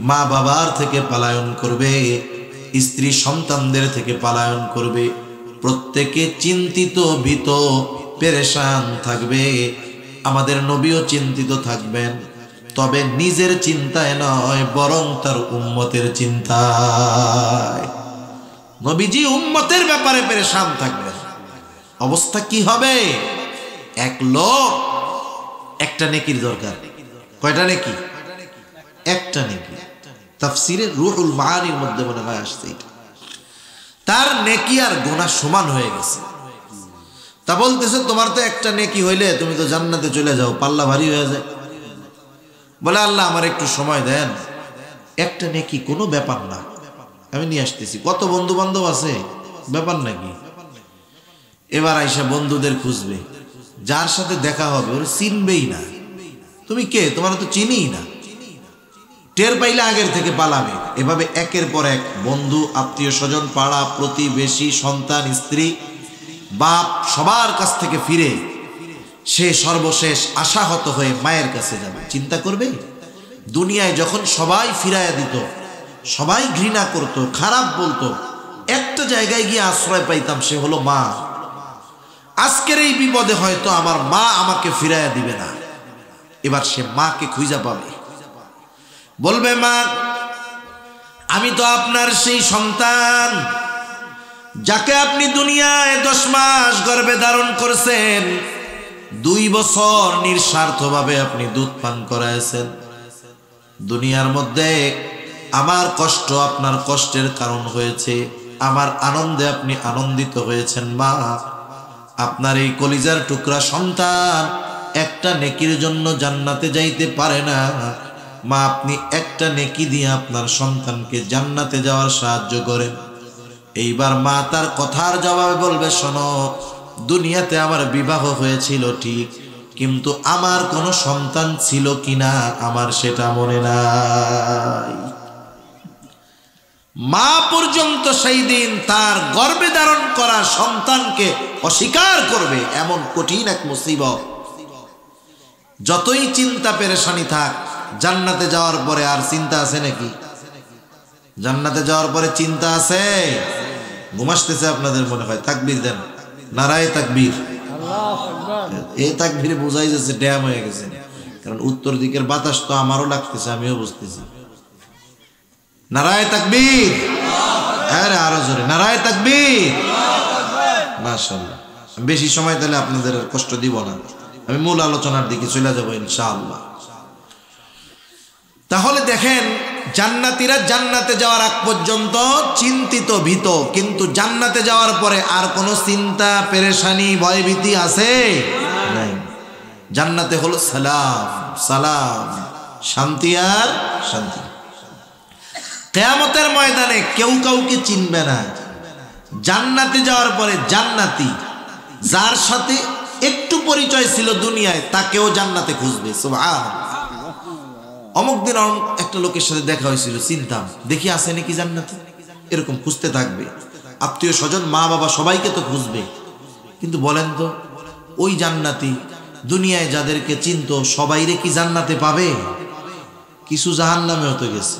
মা বাবার থেকে পলায়ন করবে, স্ত্রী সন্তানদের থেকে পলায়ন করবে, প্রত্যেকে চিন্তিত, ভীত, পেরেশান থাকবে। আমাদের নবীও চিন্তিত থাকবেন, তবে নিজের চিন্তায় নয়, বরং তার উম্মতের চিন্তায়। নবীজি উম্মতের ব্যাপারে পেরেশান থাকবেন। অবস্থা কি হবে? এক লোক, একটা নেকির দরকার। কয়টা নেকি? একটা নেকি। তাফসিরে রুহুল মাআনির মধ্যে মনে হয় আসছে এটা। তার নেকি আর গুনাহ সমান হয়ে গেছে। তা বলতেছে তোমার তো একটা নেকি হইলে তুমি তো জান্নাতে চলে যাও, পাল্লা ভারী হয়ে যায়। বলে আল্লাহ আমার একটু সময় দেন, একটা নেকি কোনো ব্যাপার না, আমি নিয়ে আসতেছি। কত বন্ধু বান্ধব আছে, ব্যাপার নাকি? এবার আইসা বন্ধুদের খুঁজবে, যার সাথে দেখা হবে ওর চিনবেই না। তুমি কে? তোমার তো চিনিই না। টের পাইলে আগের থেকে পালাবে। এভাবে একের পর এক বন্ধু, আত্মীয় স্বজন, পাড়া প্রতিবেশী, সন্তান, স্ত্রী, বাপ, সবার কাছ থেকে ফিরে সে সর্বশেষ আশাহত হয়ে মায়ের কাছে যাবে। চিন্তা করবে, দুনিয়ায় যখন সবাই ফিরাইয়া দিত, সবাই ঘৃণা করত, খারাপ বলতো, একটা জায়গায় গিয়ে আশ্রয় পাইতাম, সে হলো মা। আজকের এই বিপদে হয়তো আমার মা আমাকে ফিরাইয়া দিবে না। এবার সে মাকে খুঁজা পাবে, বলবে মা আমি তো আপনার সেই সন্তান যাকে আপনি দুনিয়ায় 10 মাস গর্ভে ধারণ করছেন, 2 বছর নিঃস্বার্থভাবে আপনি দুধ পান করাইছেন। দুনিয়ার মধ্যে আমার কষ্ট আপনার কষ্টের কারণ হয়েছে, আমার আনন্দে আপনি আনন্দিত হয়েছেন। মা আপনার এই কলিজার টুকরা সন্তান একটা নেকির জন্য জান্নাতে যাইতে পারে না। মা আপনি একটা নেকি দিয়ে আপনার সন্তানকে জান্নাতে যাওয়ার সাহায্য করেন। এইবার মা তার কথার জবাবে বলবে, শোনো, দুনিয়াতে আমার বিবাহ হয়েছিল ঠিক, কিন্তু আমার কোনো সন্তান ছিল কিনা আমার সেটা মনে নাই। মা পর্যন্ত সেই দিন তার গর্ভে ধারণ করা সন্তানকে অস্বীকার করবে, এমন কঠিন এক মুসিবত। যতই চিন্তা পেরেশানি থাক, জান্নাতে যাওয়ার পরে আর চিন্তা আছে নাকি? জান্নাতে যাওয়ার পরে চিন্তা আছে? ঘুম আসতেছে আপনাদের মনে হয়? তাকবীর দেন, নারায়ে তাকবীর। এই তাকবীরে বোঝাই যাচ্ছে ড্যাম হয়ে গেছে, কারণ উত্তর দিকের বাতাস তো আমারও লাগতেছে, আমিও বুঝতেছি। নারায়ে তাকবীর, আরে আরো জোরে নারায়ে তাকবীর। মাশাআল্লাহ। বেশি সময় তাহলে আপনাদের আর কষ্ট দিব না, আমি মূল আলোচনার দিকে চলে যাব ইনশাআল্লাহ। তাহলে দেখেন, জান্নাতীরা জান্নাতে যাওয়ার আগ পর্যন্ত চিন্তিত ভীত, কিন্তু জান্নাতে যাওয়ার পরে আর কোনো চিন্তা পেরেশানি ভয়ভীতি আছে নাই। জান্নাতে হলো সালাম সালাম, শান্তি আর শান্তি। কিয়ামতের ময়দানে কেউ কাউকে চিনবে না। জান্নাতে যাওয়ার পরে জান্নাতি যার সাথে একটু পরিচয় ছিল দুনিয়ায় তাকেও জান্নাতে খুঁজবে। সুবহানাল্লাহ। অমুক দিন একটা লোকের সাথে দেখা হয়েছিল, চিনতাম, দেখি আছে নাকি জান্নাতে, এরকম খুঁজতে থাকবে। আত্মীয় স্বজন মা বাবা সবাইকে তো খুঁজবে, কিন্তু বলেন তো ওই জান্নাতি দুনিয়ায় যাদেরকে চিনতো সবাইরে কি জান্নাতে পাবে? কিছু জাহান্নামে হতে গেছে।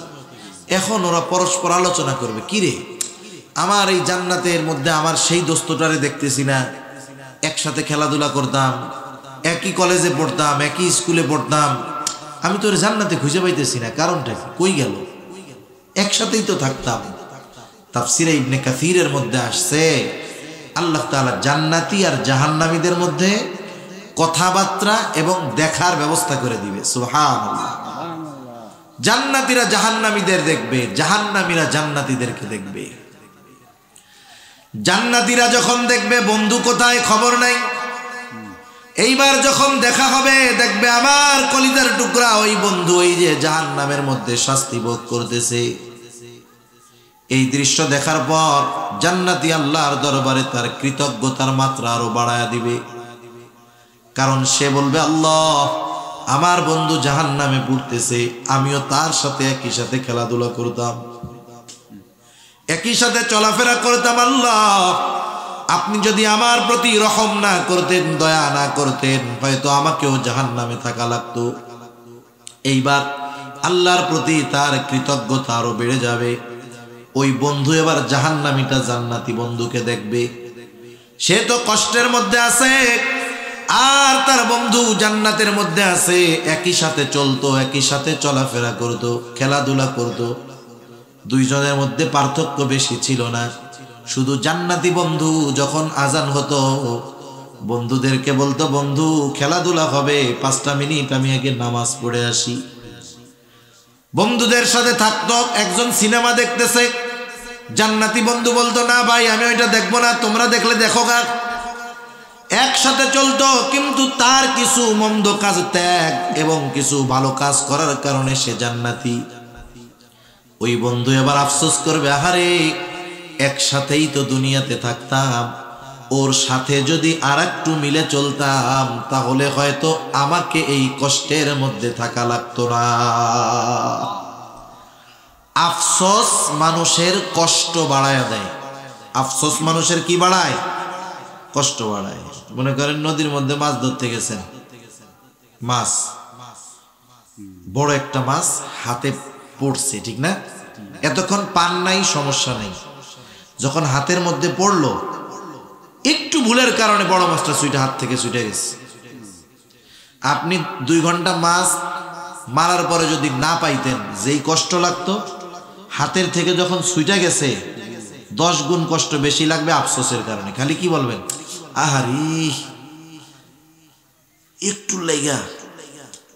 এখন ওরা পরস্পর আলোচনা করবে, কিরে আমার এই জান্নাতের মধ্যে আমার সেই দোস্তটারে দেখতেছি না, একসাথে খেলাধুলা করতাম, একই কলেজে পড়তাম, একই স্কুলে পড়তাম, আমি তোর জান্নাতে খুঁজে পাইতেছি না, কারণটা কি, কই গেল? একসাথেই তো থাকতাম। তাফসিরে ইবনে কাসিরের মধ্যে আসছে আল্লাহ তাআলা জান্নাতি আর জাহান্নামীদের মধ্যে কথাবার্তা এবং দেখার ব্যবস্থা করে দিবে। সুবহানাল্লাহ। জান্নাতীরা জাহান্নামীদের দেখবে, জাহান্নামীরা জান্নাতীদেরকে দেখবে। জান্নাতীরা যখন দেখবে বন্ধু কোথায় খবর নাই, এইবার যখন দেখা হবে দেখবে আমার কলিজার টুকরা ওই বন্ধু ওই যে জাহান্নামের মধ্যে শাস্তি ভোগ করতেছে। এই দৃশ্য দেখার পর জান্নাতি আল্লাহর দরবারে তার কৃতজ্ঞতার মাত্রা আরো বাড়ায়া দিবে, কারণ সে বলবে আল্লাহ আমার বন্ধু জাহান্নামে পড়তেছে, আমিও তার সাথে একই সাথে খেলাধুলা করতাম, একই সাথে চলাফেরা করতাম, আল্লাহ আপনি যদি আমার প্রতি রহম না করতেন, দয়া না করতেন, হয়তো আমাকেও জাহান্নামে থাকা লাগতো। এইবার আল্লাহর প্রতি তার কৃতজ্ঞতা আরো বেড়ে যাবে। ওই বন্ধু এবার জাহান্নামীটা জান্নাতি বন্ধুকে দেখবে, সে তো কষ্টের মধ্যে আছে আর তার বন্ধু জান্নাতের মধ্যে আছে, একই সাথে চলতো, একই সাথে চলাফেরা করতো, খেলাধুলা করতো, দুইজনের মধ্যে পার্থক্য বেশি ছিল না। শুধু জান্নাতি বন্ধু যখন আজান হতো বন্ধুদেরকে বলতো, বন্ধু খেলাধুলা হবে, 5টা মিনিট আমি আগে নামাজ পড়ে আসি। বন্ধুদের সাথে থাকতো, একজন সিনেমা দেখতেছে, জান্নাতি বন্ধু বলতো না ভাই আমি ওইটা দেখবো না, তোমরা দেখলে দেখো গা। একসাথে চলতো, কিন্তু তার কিছু মন্দ কাজ ত্যাগ এবং কিছু ভালো কাজ করার কারণে সে জান্নাতি। ওই বন্ধু এবার আফসোস করবে, আহারে একসাথেই তো দুনিয়াতে থাকতাম, ওর সাথে যদি আর একটু মিলে চলতাম তাহলে হয়তো আমাকে এই কষ্টের মধ্যে থাকা লাগতো না। আফসোস মানুষের কষ্ট বাড়ায় দেয়। আফসোস মানুষের কি বাড়ায়? কষ্ট বাড়ায়। মনে করেন নদীর মধ্যে মাছ ধরতে গেছেন, মাছ বড় একটা মাছ হাতে পড়ছে, ঠিক না? এতক্ষণ পান নাই, সমস্যা নেই। যখন হাতের মধ্যে পড়লো, একটু ভুলের কারণে বড় মাছটা হাত থেকে ছুটে গেছে। আপনি 2 ঘন্টা মাছ মারার পরে যদি না পাইতেন যেই কষ্ট লাগতো, হাতের থেকে যখন ছুটে গেছে 10 গুণ কষ্ট বেশি লাগবে আফসোসের কারণে। খালি কি বলবেন, আহারি একটু লেগা,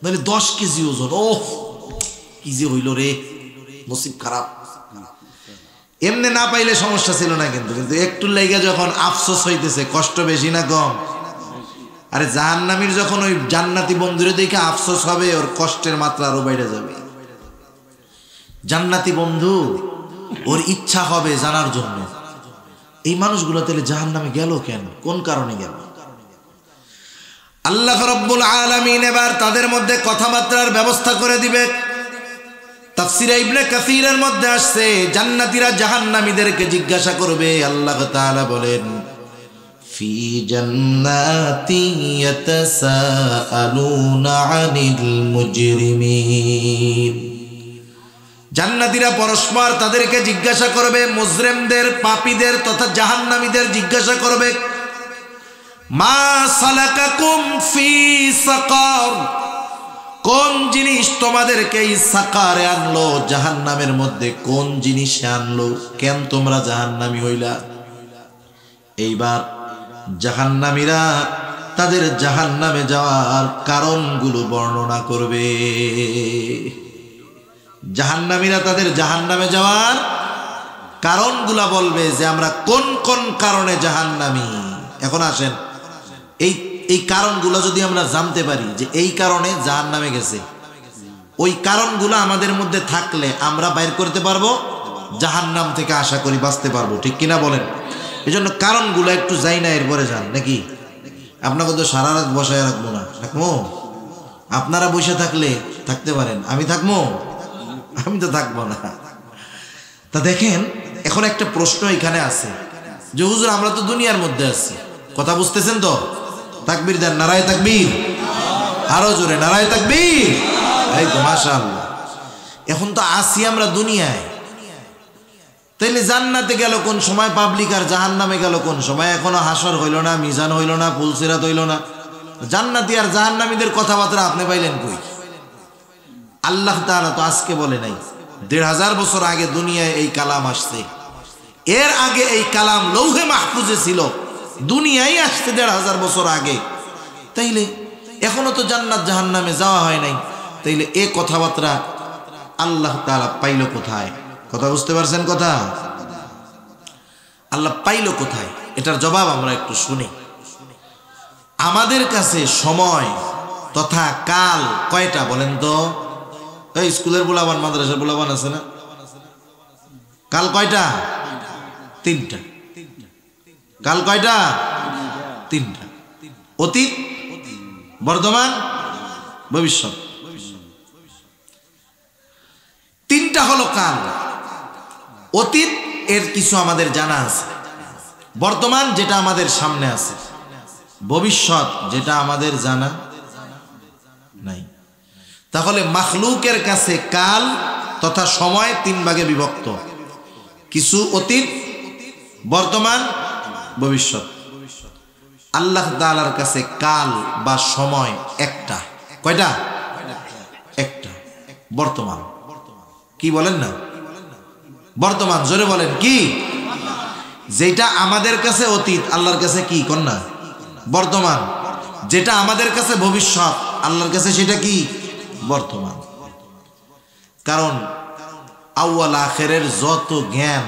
মানে 10 কেজি ওজন, ওহ কি যে হইল রে, নসিব খারাপ। এমনি না পাইলে সমস্যা ছিল না, কিন্তু কিন্তু একটু লেগে যখন আফসোস হইতেছে, কষ্ট বেশি না কম? আরে জাহান্নামীর যখন ওই জান্নাতি বন্ধুরে দেখে আফসোস হবে, ওর কষ্টের মাত্রা আরো বেড়ে যাবে। জান্নাতি বন্ধু ওর ইচ্ছা হবে জানার জন্য এই মানুষগুলো তাহলে জাহান্নামে গেল কেন, কোন কারণে গেল। আল্লাহ রাব্বুল আলামিন এবার তাদের মধ্যে কথাবার্তার ব্যবস্থা করে দিবে। তাফসীরে ইবনে কাসীরের মধ্যে আসছে জান্নাতীরা জাহান্নামীদেরকে জিজ্ঞাসা করবে। আল্লাহ তাআলা বলেন, ফি জান্নাতি ইয়াতাসাআলুনা আনিল মুজরিমিন। জান্নাতীরা পরস্পর তাদেরকে জিজ্ঞাসা করবে, মুজরিমদের, পাপীদের তথা জাহান্নামীদের জিজ্ঞাসা করবে, মা সালাকাকুম ফি সাকার, কোন জিনিস তোমাদেরকে এই সাকারে আনলো, জাহান্নামের মধ্যে কোন জিনিসে আনলো, কেন তোমরা জাহান্নামী হইলা? এইবার জাহান্নামীরা তাদের জাহান্নামে যাওয়ার কারণগুলো বর্ণনা করবে। জাহান্নামীরা তাদের জাহান্নামে যাওয়ার কারণগুলা বলবে যে আমরা কোন কোন কারণে জাহান্নামী। এখন আসেন, এই কারণগুলো যদি আমরা জানতে পারি যে এই কারণে জাহান্নামে গেছে, ওই কারণগুলো আমাদের মধ্যে থাকলে আমরা বাইর করতে পারবো, জাহান্নাম থেকে আশা করি বাঁচতে পারবো। ঠিক কিনা বলেন? এই জন্য কারণগুলো একটু যাই না, এরপরে যান নাকি? আপনাকে তো সারা রাত বসায় রাখবো না, থাকবো? আপনারা বসে থাকলে থাকতে পারেন, আমি থাকবো? আমি তো থাকবো না। তা দেখেন, এখন একটা প্রশ্ন এখানে আছে যে হুজুর আমরা তো দুনিয়ার মধ্যে আছি, কথা বুঝতেছেন তো? তাকবীর দেন, নারায়ে তাকবীর, আরো জোরে নারায়ে তাকবীর। এই তো মাশাআল্লাহ। এখন তো আসি আমরা দুনিয়ায়, তাইলে জান্নাতে গেল কোন সময় পাবলিক, আর জাহান্নামে গেল কোন সময়? এখনো হাসর হইল না, মিজান হইল না, পুলসিরাত হইল না। জান্নাতি আর জাহান্নামীদের কথাবার্তা আপনি পাইলেন কই? আল্লাহ তাআলা তো আজকে বলে নাই, ১৫০০ বছর আগে দুনিয়ায় এই কালাম আসছে। এর আগে এই কালাম লৌহে মাহফুজে ছিল, দুনিয়ায় আসছে ১৫০০ বছর আগে। তাইলে এখনো তো জান্নাত জাহান্নামে যাওয়া হয় নাই, তাইলে এ কথাবার্তা আল্লাহ তাআলা পাইল কোথায়? কথা বুঝতে পারছেন? কথা আল্লাহ পাইল কোথায়? এটার জবাব আমরা একটু শুনি। আমাদের কাছে সময় তথা কাল কয়টা বলেন তো? এই স্কুলের বুলাবান, মাদ্রাসার বুলাবান আছে না? কাল কয়টা? 3টা। কাল কয়টা? 3টা। অতীত, বর্তমান, ভবিষ্যৎ। 3টা হলো কাল। অতীত এর কিছু আমাদের জানা আছে, বর্তমান যেটা আমাদের সামনে আছে, ভবিষ্যৎ যেটা আমাদের জানা নাই। তাহলে মাখলুকের কাছে কাল তথা সময় 3 ভাগে বিভক্ত, কিছু অতীত, বর্তমান, ভবিষ্যৎ। আল্লাহ তাআলার কাছে কাল বা সময় একটা। কয়টা? একটা, বর্তমান। কি বলেন না? বর্তমান, জোরে বলেন কি? যেটা আমাদের কাছে অতীত, আল্লাহর কাছে কি কন্যা? বর্তমান। যেটা আমাদের কাছে ভবিষ্যৎ, আল্লাহর কাছে সেটা কি? বর্তমান। কারণ আউয়াল আখিরের যত জ্ঞান,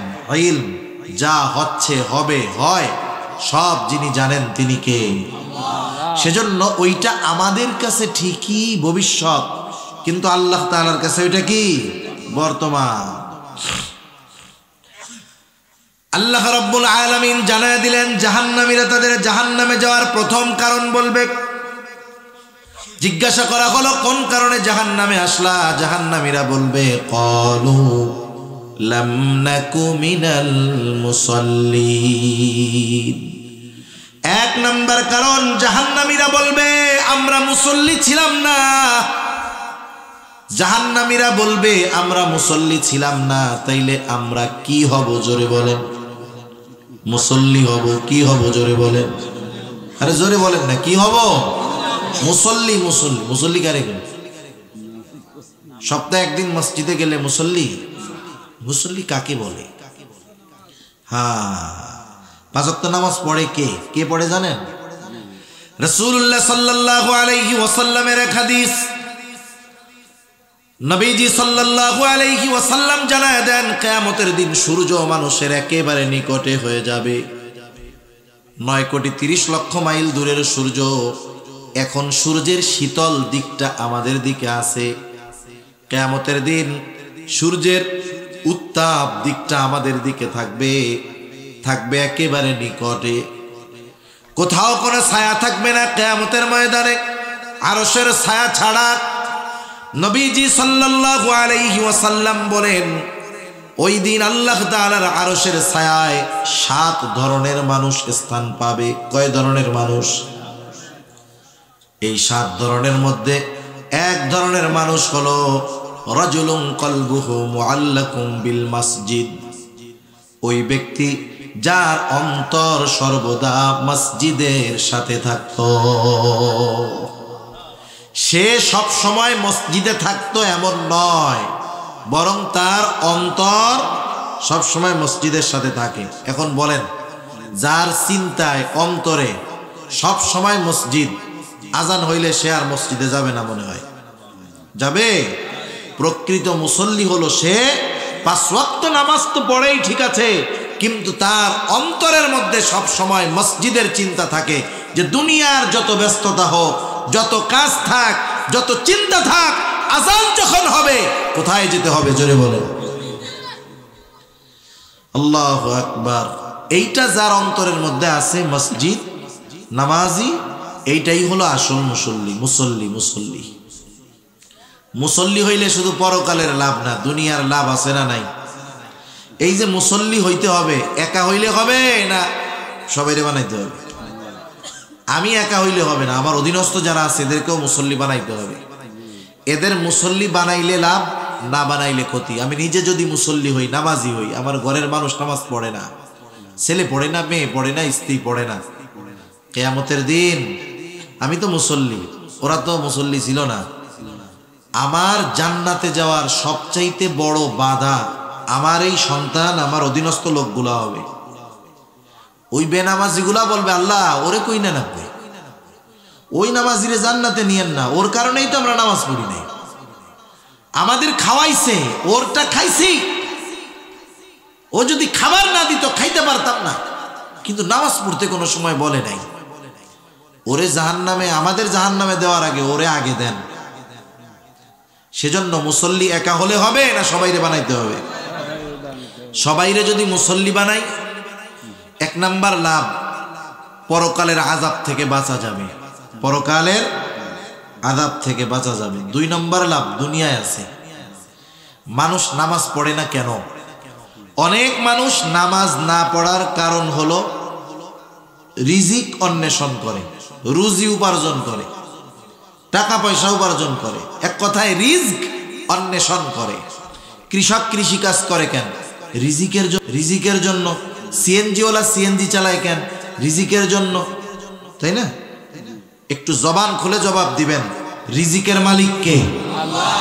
ইলম যা হচ্ছে, হবে, হয়, সব যিনি জানেন তিনি কে? সেজন্য ওইটা আমাদের কাছে ঠিকই ভবিষ্যৎ, কিন্তু আল্লাহ তাআলার কাছে ওইটা কি? বর্তমান। আল্লাহ রাব্বুল আলামিন জানায় দিলেন জাহান্নামীরা তাদের জাহান্নামে যাওয়ার প্রথম কারণ বলবে। জিজ্ঞাসা করা হলো কোন কারণে জাহান্নামে আসলা? জাহান্নামীরা বলবে ক্বালু লাম নাকু মিনাল মুসাল্লিন। 1 নাম্বার কারণ, জাহান্নামীরা বলবে আমরা মুসল্লি ছিলাম না। জাহান্নামীরা বলবে আমরা মুসল্লি ছিলাম না, তাইলে আমরা কি হব? জোরে বলেন। মুসল্লি হব। কি হব? জোরে বলেন। আরে জোরে বলেন না, কি হব? মুসল্লি। মুসল্লি, মুসল্লি কারে? সপ্তাহে একদিন মসজিদে গেলে মুসল্লি। মুসল্লি কাকে বলে? হ্যাঁ, 5 ওয়াক্ত নামাজ পড়ে কে? কে পড়ে জানেন? রাসূলুল্লাহ সাল্লাল্লাহু আলাইহি ওয়াসাল্লামের এক হাদিস, নবীজি সাল্লাল্লাহু আলাইহি ওয়াসাল্লাম জানায় দেন কিয়ামতের দিন সূর্য মানুষের একেবারে নিকটে হয়ে যাবে। 9,30,00,000 মাইল দূরের সূর্য এখন সূর্যের শীতল দিকটা আমাদের দিকে আছে। কিয়ামতের দিন সূর্যের উত্তাপ দিকটা আমাদের দিকে থাকবে একেবারে নিকটে, কোথাও কোনো ছায়া থাকবে না কিয়ামতের ময়দানে, আরশের ছায়া ছাড়া। নবীজি সাল্লাল্লাহু আলাইহি ওয়াসাল্লাম বলেন ওই দিন আল্লাহ তাআলার আরশের ছায়ায় 7 ধরনের মানুষ স্থান পাবে। কয় ধরনের মানুষ? এই 7 ধরনের মধ্যে 1 ধরনের মানুষ হলো রাজুলুন কলবুহু মুআল্লাকুম বিল মসজিদ। ওই ব্যক্তি যার অন্তর সর্বদা মসজিদের সাথে থাকতো। সে সব সময় মসজিদে থাকতো এমন নয়, বরং তার অন্তর সব সময় মসজিদের সাথে থাকে। এখন বলেন, যার চিন্তায় অন্তরে সব সময় মসজিদ, আজান হইলে সে আর মসজিদে যাবে না? মনে হয় যাবে? প্রকৃত মুসল্লি হলো সে 5 ওয়াক্ত নামাজ তো পড়েই ঠিক আছে, কিন্তু তার অন্তরের মধ্যে সব সময় মসজিদের চিন্তা থাকে যে দুনিয়ার যত ব্যস্ততা হোক, যত কাজ থাক, যত চিন্তা থাক, আযান যখন হবে কোথায় যেতে হবে জোরে বলে আল্লাহু আকবার। এইটা যার অন্তরের মধ্যে আছে মসজিদ নামাজি, এইটাই হলো আসল মুসল্লি। মুসল্লি হইলে শুধু পরকালের লাভ না, দুনিয়ার লাভ আছে না নাই? এই যে মুসল্লি হইতে হবে, একা হইলে হবে না সবাইরে বানাইতে হবে? আমি একা হইলে হবে না, আমার অধীনস্থ যারা আছে এদেরকেও মুসল্লি বানাইতে হবে। এদের মুসল্লি বানাইলে লাভ, না বানাইলে ক্ষতি। আমি নিজে যদি মুসল্লি হই, নামাজি হই, আমার ঘরের মানুষ নামাজ পড়ে না, ছেলে পড়ে না, মেয়ে পড়ে না, স্ত্রী পড়ে না, কিয়ামতের দিন আমি তো মুসল্লি, ওরা তো মুসল্লি ছিল না। আমার জান্নাতে যাওয়ার সবচাইতে বড় বাধা আমার এই সন্তান, আমার অধীনস্থ লোকগুলা হবে। ওই বেনামাজিগুলা বলবে আল্লাহ ওরে কই না আপনি, ওই নামাজিরে জান্নাতে নিয়েন না, ওর কারণেই তো আমরা নামাজ পড়ি নাই। আমাদের খাওয়াইছে, ওরটা খাইছি, ও যদি খাবার না দিত খাইতে পারতাম না, কিন্তু নামাজ পড়তে কোনো সময় বলে নাই। ওরে জাহান্নামে, আমাদের জাহান্নামে দেওয়ার আগে ওরে আগে দেন। সেজন্য মুসল্লি একা হলে হবে না সবাইরে বানাইতে হবে? সবাইরে যদি মুসল্লি বানাই, 1 নাম্বার লাভ, পরকালের আযাব থেকে বাঁচা যাবে, পরকালের আযাব থেকে বাঁচা যাবে। 2 নম্বর লাভ দুনিয়ায় আছে। মানুষ নামাজ পড়ে না কেন? অনেক মানুষ নামাজ না পড়ার কারণ হলো রিজিক অন্বেষণ করে, রুজি উপার্জন করে, টাকা পয়সা উপার্জন করে, এক কথায় রিজক অন্বেষণ করে। কৃষক কৃষিকাজ করে কেন? রিজিকের জন্য। সিএনজিওয়ালা সিএনজি চালায় কেন? রিজিকের জন্য, তাই না? একটু জবান খুলে জবাব দিবেন, রিজিকের মালিক কে? আল্লাহ।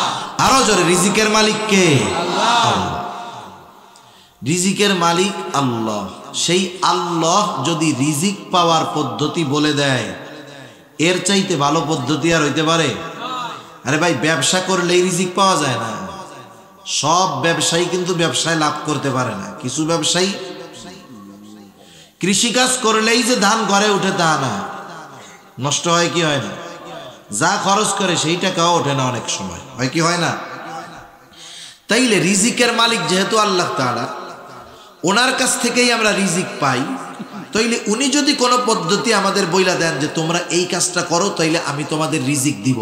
আরো জোরে, রিজিকের মালিক কে? আল্লাহ। রিজিকের মালিক আল্লাহ। সেই আল্লাহ যদি রিজিক পাওয়ার পদ্ধতি বলে দেয়, এর চাইতে ভালো পদ্ধতি আর হইতে পারে? আরে ভাই, ব্যবসা করলেই রিজিক পাওয়া যায় না। সব ব্যবসায়ী কিন্তু ব্যবসায় লাভ করতে পারে না। কিছু ব্যবসায়ী কৃষিকাজ করলেই যে ধান ঘরে উঠে তা না, নষ্ট হয় কি হয় না? যা খরচ করে সেই টাকাও ওঠে না, অনেক সময় হয় কি হয় না? তাইলে রিজিকের মালিক যেহেতু আল্লাহ তাআলা, ওনার কাছ থেকেই আমরা রিজিক পাই। তাইলে উনি যদি কোনো পদ্ধতি আমাদের বইলা দেন যে তোমরা এই কাজটা করো, তাইলে আমি তোমাদের রিজিক দিব,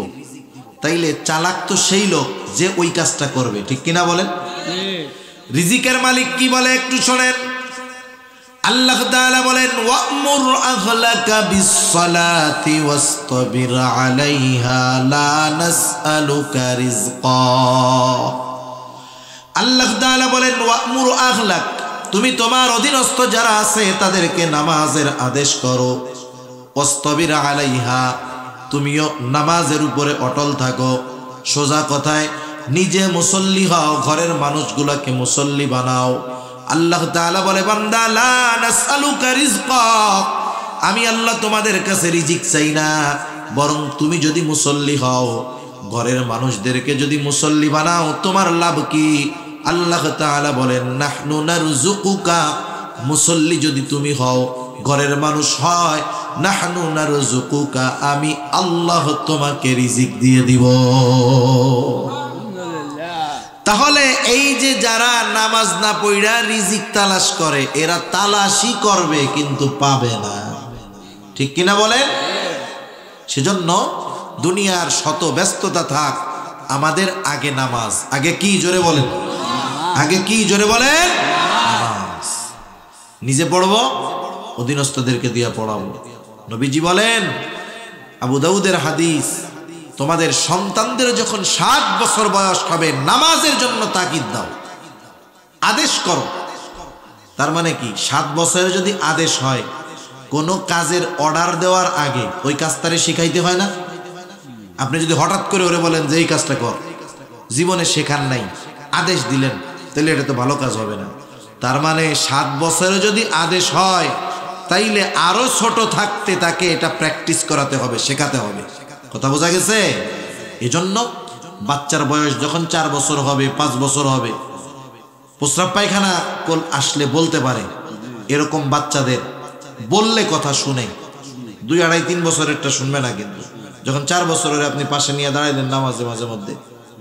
তাইলে চালাক তো সেই লোক যে ওই কাজটা করবে, ঠিক কিনা বলেন? রিজিকের মালিক কি বলে একটু শোনেন। আল্লাহ তাআলা বলেন, ওয়া'মুর আহলাকা বিস-সালাতি ওয়াসতাবির আলাইহা লা নাসআলুকা রিজকা। আল্লাহ তাআলা বলেন, ওয়া'মুর আহলাক, তুমি তোমার অধীনস্থ যারা আছে তাদেরকে নামাজের আদেশ করো। ওয়াসতাবির আলাইহা, তুমিও নামাজের উপরে অটল থাকো। সোজা কথায় নিজে মুসল্লি হও, ঘরের মানুষগুলোকে মুসল্লি বানাও। আল্লাহ তাআলা বলে, বান্দা লা নাসআলুকা রিজকা, আমি আল্লাহ তোমাদের কাছে রিজিক চাই না, বরং তুমি যদি মুসল্লি হও, ঘরের মানুষদেরকে যদি মুসল্লি বানাও, তোমার লাভ কি? আল্লাহ তাআলা বলেন, নাহনু নারযুকুকা, মুসল্লি যদি তুমি হও, ঘরের মানুষ হয়, নাহনু নারযুকুকা, আমি আল্লাহ তোমাকে রিজিক দিয়ে দিব। তাহলে এই যে যারা নামাজ না পড়া রিজিক তালাশ করে, এরা তালাশই করবে কিন্তু পাবে না, ঠিক কিনা বলেন? সেজন্য দুনিয়ার শত ব্যস্ততা থাক, আমাদের আগে নামাজ। আগে কি জোরে বলেন? আগে কি জোরে বলেন? নামাজ। নিজে পড়বো, অধীনস্থদেরকে দিয়া পড়াবো। নবীজি বলেন, আবু দাউদের হাদিস, তোমাদের সন্তানদের যখন 7 বছর বয়স হবে নামাজের জন্য তাকিদ দাও, আদেশ করো। তার মানে কি? 7 বছরে যদি আদেশ হয়, কোনো কাজের অর্ডার দেওয়ার আগে ওই কাজটারে শিখাইতে হয় না? আপনি যদি হঠাৎ করে ওরে বলেন যে এই কাজটা কর, জীবনে শেখার নাই, আদেশ দিলেন, তাহলে এটা তো ভালো কাজ হবে না। তার মানে 7 বছরে যদি আদেশ হয়, তাইলে আরো ছোট থাকতে তাকে এটা প্র্যাকটিস করাতে হবে, শেখাতে হবে। কথা বোঝা গেছে? এজন্য বাচ্চার বয়স যখন 4 বছর হবে, 5 বছর হবে, প্রস্রাব পায়খানা আসলে বলতে পারে, এরকম বাচ্চাদের বললে কথা শুনে। 2, 2.5, 3 বছরেরটা শুনবে না, কিন্তু যখন 4 বছরের আপনি পাশে নিয়ে দাঁড়াইলেন নামাজে, মাঝে মধ্যে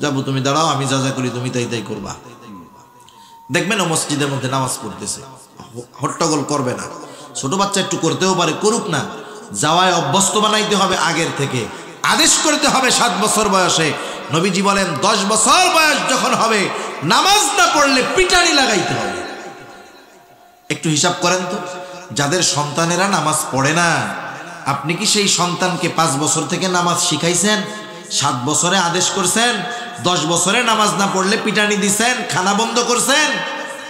যাবো, তুমি দাঁড়াও, আমি যা যা করি তুমি তাই তাই করবা, দেখবেন ও মসজিদের মধ্যে নামাজ পড়তেছে, হট্টগোল করবে না। ছোট বাচ্চা একটু করতেও পারে, করুক না, যাওয়ায় অভ্যস্ত বানাইতে হবে, আগের থেকে আদেশ করতে হবে। 7 বছর বয়সে নবীজি বলেন 10 বছর বয়স যখন হবে নামাজ না পড়লে পিটানি লাগাইতে হবে। একটু হিসাব করেন তো, যাদের সন্তানেরা নামাজ পড়ে না, আপনি কি সেই সন্তানকে 5 বছর থেকে নামাজ শিখাইছেন? 7 বছরে আদেশ করছেন? 10 বছরে নামাজ না পড়লে পিটানি দিছেন, খানা বন্ধ করছেন?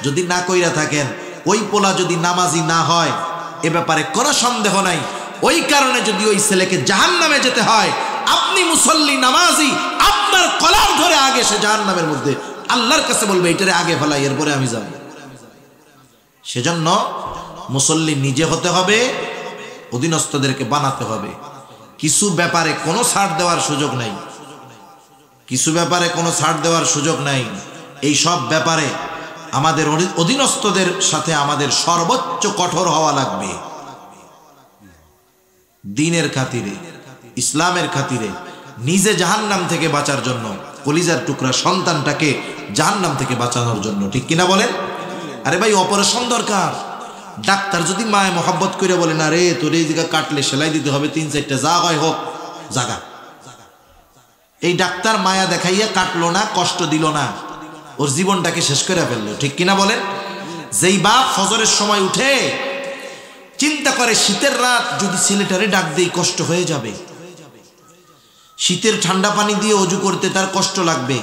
যদি না কইরা থাকেন, ওই পোলা যদি নামাজি না হয়, এ ব্যাপারে কোনো সন্দেহ নাই, ওই কারণে যদি ওই ছেলেকে জাহান্নামে যেতে হয়, আপনি মুসল্লি নামাজি, আপনার কলার ধরে আগে সে জাহান্নামের মধ্যে, আল্লাহর কাছে বলবে এটারে আগে ফেলাই, এরপরে আমি যাব। সেজন্য মুসল্লি নিজে হতে হবে, অধীনস্থদেরকে বানাতে হবে। কিছু ব্যাপারে কোনো ছাড় দেওয়ার সুযোগ নাই, কিছু ব্যাপারে কোনো ছাড় দেওয়ার সুযোগ নাই। এই সব ব্যাপারে আমাদের অধীনস্থদের সাথে আমাদের সর্বোচ্চ কঠোর হওয়া লাগবে, দ্বীনের খাতিরে, ইসলামের খাতিরে, নিজে জাহান্নাম থেকে বাঁচার জন্য, কলিজার টুকরা সন্তানটাকে জাহান্নাম থেকে বাঁচানোর জন্য। ঠিক কিনা বলেন? আরে ভাই, অপারেশন দরকার, ডাক্তার যদি মায়ে মহব্বত করে বলে না রে তোর এই জায়গা কাটলে সেলাই দিতে হবে 3-4টা, যা হয় হোক জাগা, এই ডাক্তার মায়া দেখাইয়া কাটলো না, কষ্ট দিল না, ওর জীবনটাকে শেষ করে ফেললো। ঠিক কিনা বলেন? যেই বাপ ফজরের সময় উঠে চিন্তা করে শীতের রাত যদি ছেলেটারে ডাক দেই কষ্ট হয়ে যাবে, শীতের ঠান্ডা পানি দিয়ে অজু করতে তার কষ্ট লাগবে,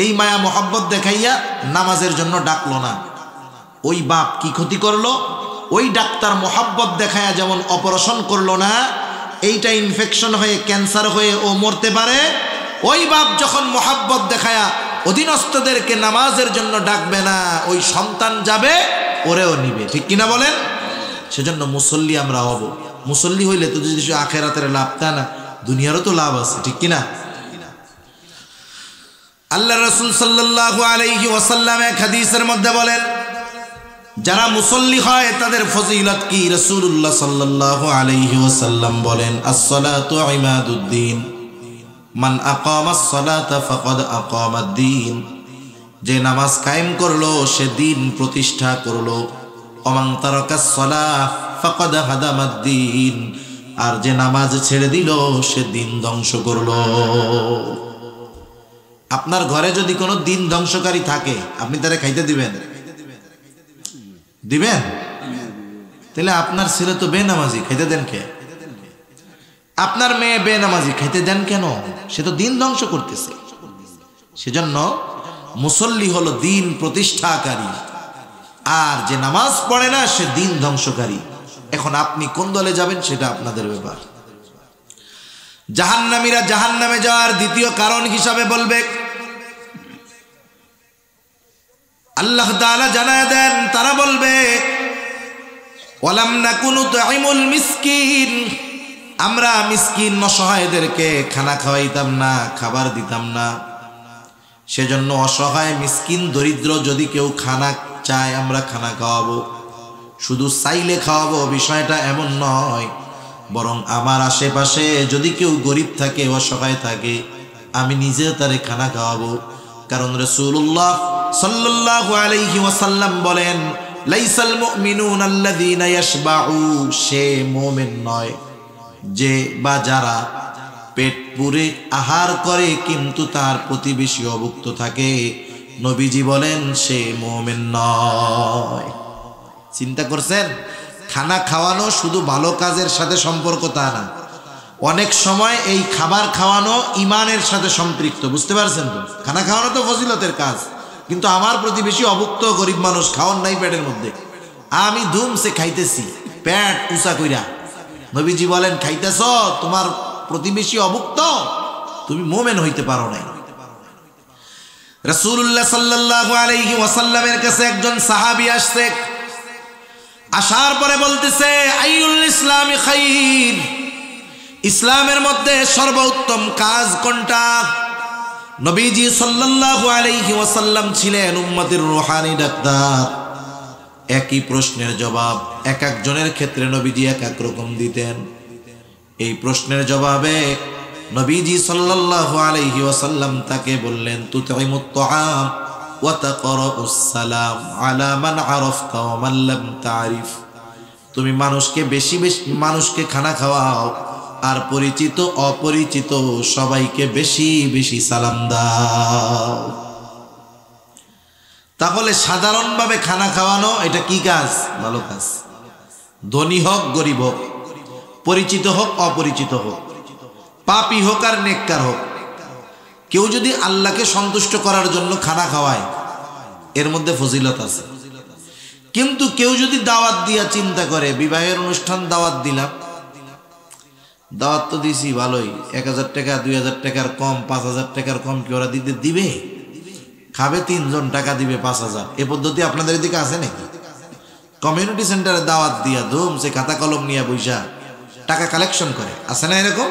এই মায়া মহব্বত দেখাইয়া নামাজের জন্য ডাকলো না, ওই বাপ কি ক্ষতি করলো? ওই ডাক্তার মহব্বত দেখায়া যেমন অপারেশন করলো না, এইটা ইনফেকশন হয়ে ক্যান্সার হয়ে ও মরতে পারে। ওই বাপ যখন মহব্বত দেখায়া অধীনস্থদেরকে নামাজের জন্য ডাকবে না, ওই সন্তান যাবে, ওরেও নিবে। ঠিক কিনা বলেন? সেজন্য মুসল্লি আমরা হব। মুসল্লি হইলে তো যদি আখেরাতের লাভ, তা না দুনিয়ারও তো লাভ আছে। ঠিক কিনা? আল্লাহ রাসূল সাল্লাল্লাহু আলাইহি ওয়াসাল্লাম এক হাদিসের মধ্যে বলেন, যারা মুসল্লি হয় তাদের ফজিলত কি? রাসূলুল্লাহ সাল্লাল্লাহু আলাইহি ওয়াসাল্লাম বলেন, আস-সালাতু ইমাদুদ্দিন, মান আকামাস সালাতা ফাকাদ আকামাদ-দ্বীন, যে নামাজ কায়েম করলো সে দিন প্রতিষ্ঠা করলো। ওমান তারাকাস সালাহ ফাকাদ হাদামাদ-দ্বীন, আর যে নামাজ ছেড়ে দিল সে দিন ধ্বংস করলো। আপনার ঘরে যদি কোনো দিন ধ্বংসকারী থাকে, আপনি তারে খাইতে দিবেন? দিবেন? তাহলে আপনার ছেলে তো বেনামাজি, খাইতে দেন কে? আপনার মেয়ে বেনামাজি, খাইতে দেন কেন? সে তো দিন ধ্বংস করতেছে। সেজন্য মুসল্লি হলো দিন প্রতিষ্ঠাকারী, আর যে নামাজ পড়ে না সে দিন ধ্বংসকারী। এখন আপনি কোন দলে যাবেন সেটা আপনাদের ব্যাপার। জাহান্নামীরা জাহান্নামে যাওয়ার দ্বিতীয় কারণ হিসাবে বলবে, আল্লাহ তাআলা জানায় দেন, তারা বলবে ওয়ালাম নাকুনু তুইমুল মিসকিন, আমরা মিসকিন অসহায়দেরকে খানা খাওয়াইতাম না, খাবার দিতাম না। সেজন্য অসহায় মিসকিন দরিদ্র যদি কেউ খানা চায় আমরা খানা খাওয়াবো। শুধু চাইলে খাওয়াবো বিষয়টা এমন নয়, বরং আমার আশেপাশে যদি কেউ গরিব থাকে, অসহায় থাকে, আমি নিজেও তারে খানা খাওয়াবো। কারণ রাসূলুল্লাহ সাল্লাল্লাহু আলাইহি ওয়াসাল্লাম বলেন, লাইসাল মুমিনুনা আল্লাযীনা ইয়াশবাউ, সে মুমিন নয় যে বা যারা পেট পুরে আহার করে কিন্তু তার প্রতিবেশী অভুক্ত থাকে। নবীজি বলেন সে মুমিন নয়। চিন্তা করছেন? খানা খাওয়ানো শুধু ভালো কাজের সাথে সম্পর্ক তা না, অনেক সময় এই খাবার খাওয়ানো ইমানের সাথে সম্পৃক্ত। বুঝতে পারছেন তো? খানা খাওয়ানো তো ফজিলতের কাজ, কিন্তু আমার প্রতিবেশী অভুক্ত গরিব মানুষ, খাওয়ান নাই পেটের মধ্যে, আমি ধুমসে খাইতেছি পেট উঁচা কইরা। নবীজি বলেন খাইতেছ, তোমার প্রতিবেশী অভুক্ত, তুমি মুমিন হইতে পারো নাই। রাসূলুল্লাহ সাল্লাল্লাহু আলাইহি ওয়াসাল্লামের কাছে একজন সাহাবী আসছে, আসার পরে বলতেছে, আইয়ুল ইসলামি খাইর, ইসলামের মধ্যে সর্বোত্তম কাজ কোনটা? নবীজি সাল্লাল্লাহু আলাইহি ওয়াসাল্লাম ছিলেন উম্মতের রূহানি ডাক্তার। একই প্রশ্নের জবাব এক একজনের ক্ষেত্রে নবীজি এক এক রকম দিতেন। এই প্রশ্নের জবাবে নবীজি সাল্লাল্লাহু আলাইহি ওয়াসাল্লাম তাকে বললেন, তুতঈমুত তাআম ওয়া তাকরাউস সালাম আলা মান আরাফতা ওয়া মান লাম তারিফ। তুমি মানুষকে বেশি বেশি মানুষকে খানা খাওয়াও, আর পরিচিত অপরিচিত সবাইকে বেশি বেশি সালাম দাও। তাহলে সাধারণভাবে খানা খাওয়ানো এটা কি কাজ? ভালো কাজ। ধনী হোক গরিব হোক, পরিচিত হোক অপরিচিত হোক, পাপী হোক আর নেককার হোক, কেউ যদি আল্লাহকে সন্তুষ্ট করার জন্য খানা খাওয়ায় এর মধ্যে ফজিলত আছে। কিন্তু কেউ যদি দাওয়াত দিয়া চিন্তা করে, বিবাহের অনুষ্ঠান দাওয়াত দিলাম, দাওয়াত তো দিছি ভালোই, 1000 টাকা 2000 টাকার কম 5000 টাকার কম কি ওরা দিতে দিবে? খাবে 3 জন, টাকা দিবে 5000। এ পদ্ধতি আপনাদের এদিকে আছে নাকি? কমিউনিটি সেন্টারে দাওয়াত দিয়া ধুমসে খাতা কলম নিয়ে বৈশা টাকা কালেকশন করে, আছে না এরকম?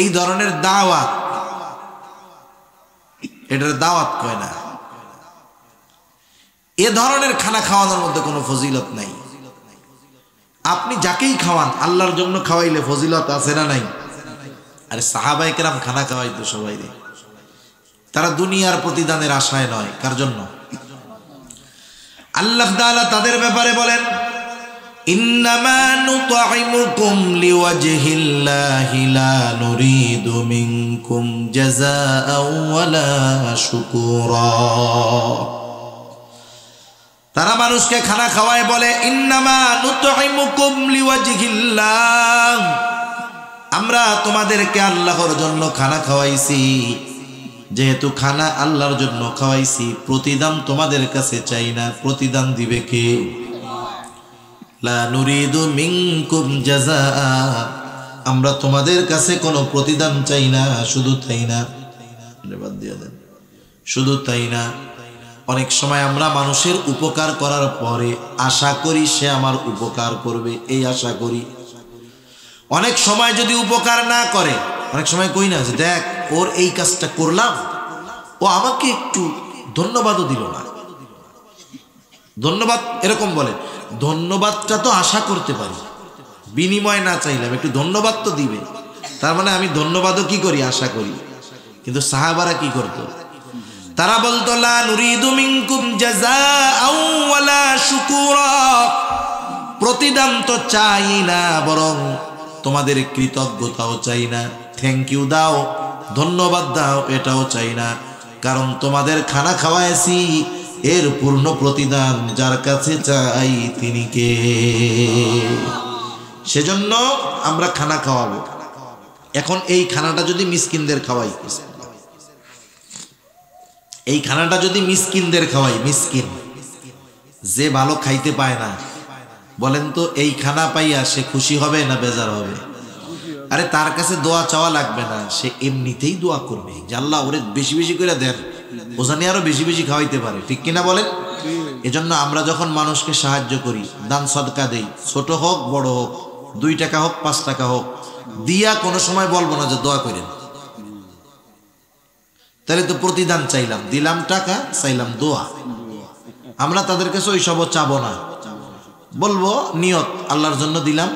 এই ধরনের দাওয়াত, এটার দাওয়াত কয় না। এ ধরনের খানা খাওয়ানোর মধ্যে কোনো ফজিলত নাই। আপনি যাকেই খাওয়ান আল্লাহর জন্য খাওয়াইলে ফজিলত আছে না নাই? আরে সাহাবায়ে কেরাম খানা খাওয়াইতো সবাই, তারা দুনিয়ার প্রতিদানের আশায় নয়। কার জন্য? আল্লাহ তাআলা তাদের ব্যাপারে বলেন, ইন্নামা নুতঈমুকুম লিওয়াজহিল্লাহি লা নুরিদু মিনকুম জাযাআ ওয়ালা শুকুরা। তারা মানুষকে খানা খাওয়ায় বলে, ইন্নামা নুতঈমুকুম লিওয়াজহিল্লাহ, আমরা তোমাদেরকে আল্লাহর জন্য খানা খাওয়াইছি। যেহেতু খানা আল্লাহর জন্য খাওয়াইছি, প্রতিদান তোমাদের কাছে চাই না। প্রতিদান দিবে কে? লা নুরিদু মিনকুম জাযাআ, আমরা তোমাদের কাছে কোনো প্রতিদান চাই না। শুধু তাই না, বাদ দিয়ে দেন, শুধু তাই না, অনেক সময় আমরা মানুষের উপকার করার পরে আশা করি সে আমার উপকার করবে, এই আশা করি। অনেক সময় যদি উপকার না করে, অনেক সময় কই না যে দেখ ওর এই কাজটা করলাম, ও আমাকে একটু ধন্যবাদও দিল না। ধন্যবাদ এরকম বলে, ধন্যবাদটা তো আশা করতে পারি, বিনিময় না চাইলাম, একটু ধন্যবাদ তো দিবে। তার মানে আমি ধন্যবাদও কি করি? আশা করি। কিন্তু সাহাবারা কি করতো? তারা বলতো, লা নুরিদু মিনকুম জাযাআ ওয়ালা শুকুরা, প্রতিদান তো চাই না, বরং তোমাদের কৃতজ্ঞতাও চাই না, থ্যাংক ইউ দাও, ধন্যবাদ দাও, এটাও চাই না। কারণ তোমাদের খানা খাওয়াইছি, এর পূর্ণ প্রতিদান যার কাছে চাই তিনি কে? সেজন্য আমরা খানা খাওয়াবো। এখন এই খানাটা যদি মিসকিনদের খাওয়াই, এই খানাটা যদি মিসকিনদের খাওয়াই, মিসকিন যে ভালো খাইতে পায় না, বলেন তো এই খানা পাইয়া সে খুশি হবে না বেজার হবে? আরে তার কাছে দোয়া চাওয়া লাগবে না, সে এমনিতেই দোয়া করবে যে আল্লাহ ওরে বেশি বেশি করে দেন, ও জানি আরো বেশি বেশি খাওয়াইতে পারে। ঠিক কিনা বলেন? এজন্য আমরা যখন মানুষকে সাহায্য করি, দান সদকা দেই, ছোট হোক বড় হোক, 2 টাকা হোক 5 টাকা হোক, দিয়া কোনো সময় বলবো না যে দোয়া করেন। তাহলে তো প্রতিদান চাইলাম, দিলাম টাকা, চাইলাম দোয়া। আমরা তাদের কাছে ওই সব চাবো না, বলবো নিয়ত আল্লাহর জন্য দিলাম,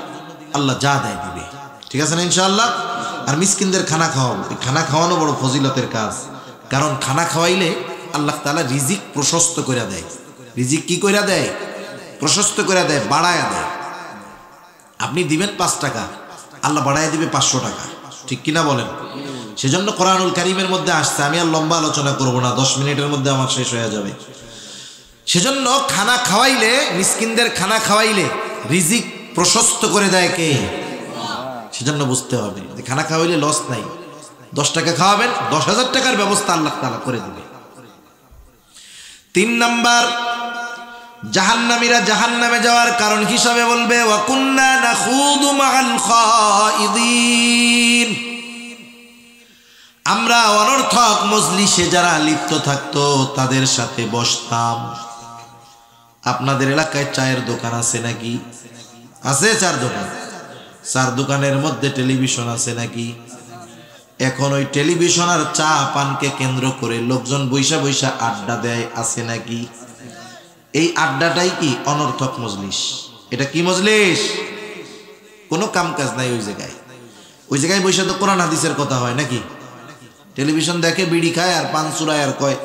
আল্লাহ যা দেয় দিবে। ঠিক আছে না ইনশাআল্লাহ? আর মিসকিনদের খানা খাওয়াবো। খানা খাওয়ানো বড় ফজিলতের কাজ, কারণ খানা খাওয়াইলে আল্লাহ তাআলা রিজিক প্রশস্ত করে দেয়। রিজিক কি করে দেয়? প্রশস্ত করে দেয়, বাড়ায়া দেয়। আপনি দিবেন 5 টাকা, আল্লাহ বাড়ায় দিবে 500 টাকা। ঠিক কিনা বলেন? সেজন্য কোরআনুল কারীমের মধ্যে আসছে, আমি আর লম্বা আলোচনা করব না, 10 মিনিটের মধ্যে আমার শেষ হয়ে যাবে। সেজন্য খানা খাওয়াইলে, মিসকিনদের খানা খাওয়াইলে রিজিক প্রশস্ত করে দেয় কে? সেজন্য বুঝতে হবে যে খানা খাওয়াইলে লস নাই। 10 টাকা খাওয়াবেন, 10,000 টাকার ব্যবস্থা আল্লাহ তাআলা করে দিবে। 3 নাম্বার, জাহান্নামীরা জাহান্নামে যাওয়ার কারণ হিসাবে বলবে, ওয়া কুন্না নাখুদু মাআল খাইদিন, আমরা অনর্থক মজলিসে যারা লিপ্ত থাকতো তাদের সাথে বসতাম। আপনাদের এলাকায় চায়ের দোকান আছে নাকি? আছে চার দোকান? চার দোকানের মধ্যে টেলিভিশন আছে নাকি? এখন ওই টেলিভিশন আর চা পানকে কেন্দ্র করে লোকজন বৈশা বৈশা আড্ডা দেয়, আছে নাকি? এই আড্ডাটাই কি অনর্থক মজলিস। এটা কি মজলিস? কোনো কাম কাজ নাই ওই জায়গায়। ওই জায়গায় বৈশা তো কোরআন হাদিসের কথা হয় নাকি? টেলিভিশন দেখে, বিড়ি খায় আর পান চুরায় আর কয়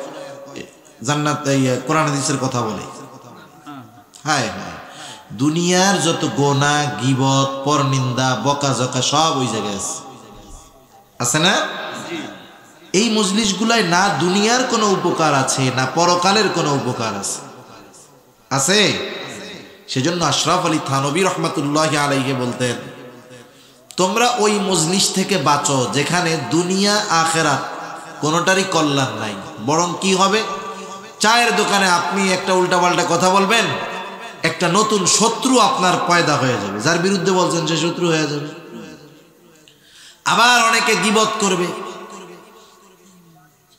জান্নাত, কোরআন হাদিসের কথা বলে। হায় হায়, দুনিয়ার যত গোনা, গীবত, পরনিন্দা, বকাঝকা সব ওই জায়গায় আছে না? এই মজলিসগুলায় না দুনিয়ার কোনো উপকার আছে, না পরকালের কোনো উপকার আছে। আছে? সেজন্য আশরাফ আলী থানভী রহমাতুল্লাহি আলাইহি বলতেন, তোমরা ওই মজলিস থেকে বাঁচো যেখানে দুনিয়া আখেরাত কোনোটারই কল্যাণ নাই। বরং কি হবে, চায়ের দোকানে আপনি একটা উল্টাপাল্টা কথা বলবেন, একটা নতুন শত্রু আপনার পয়দা হয়ে যাবে, যার বিরুদ্ধে বলছেন সে শত্রু হয়ে যাবে। আবার অনেকে গীবত করবে।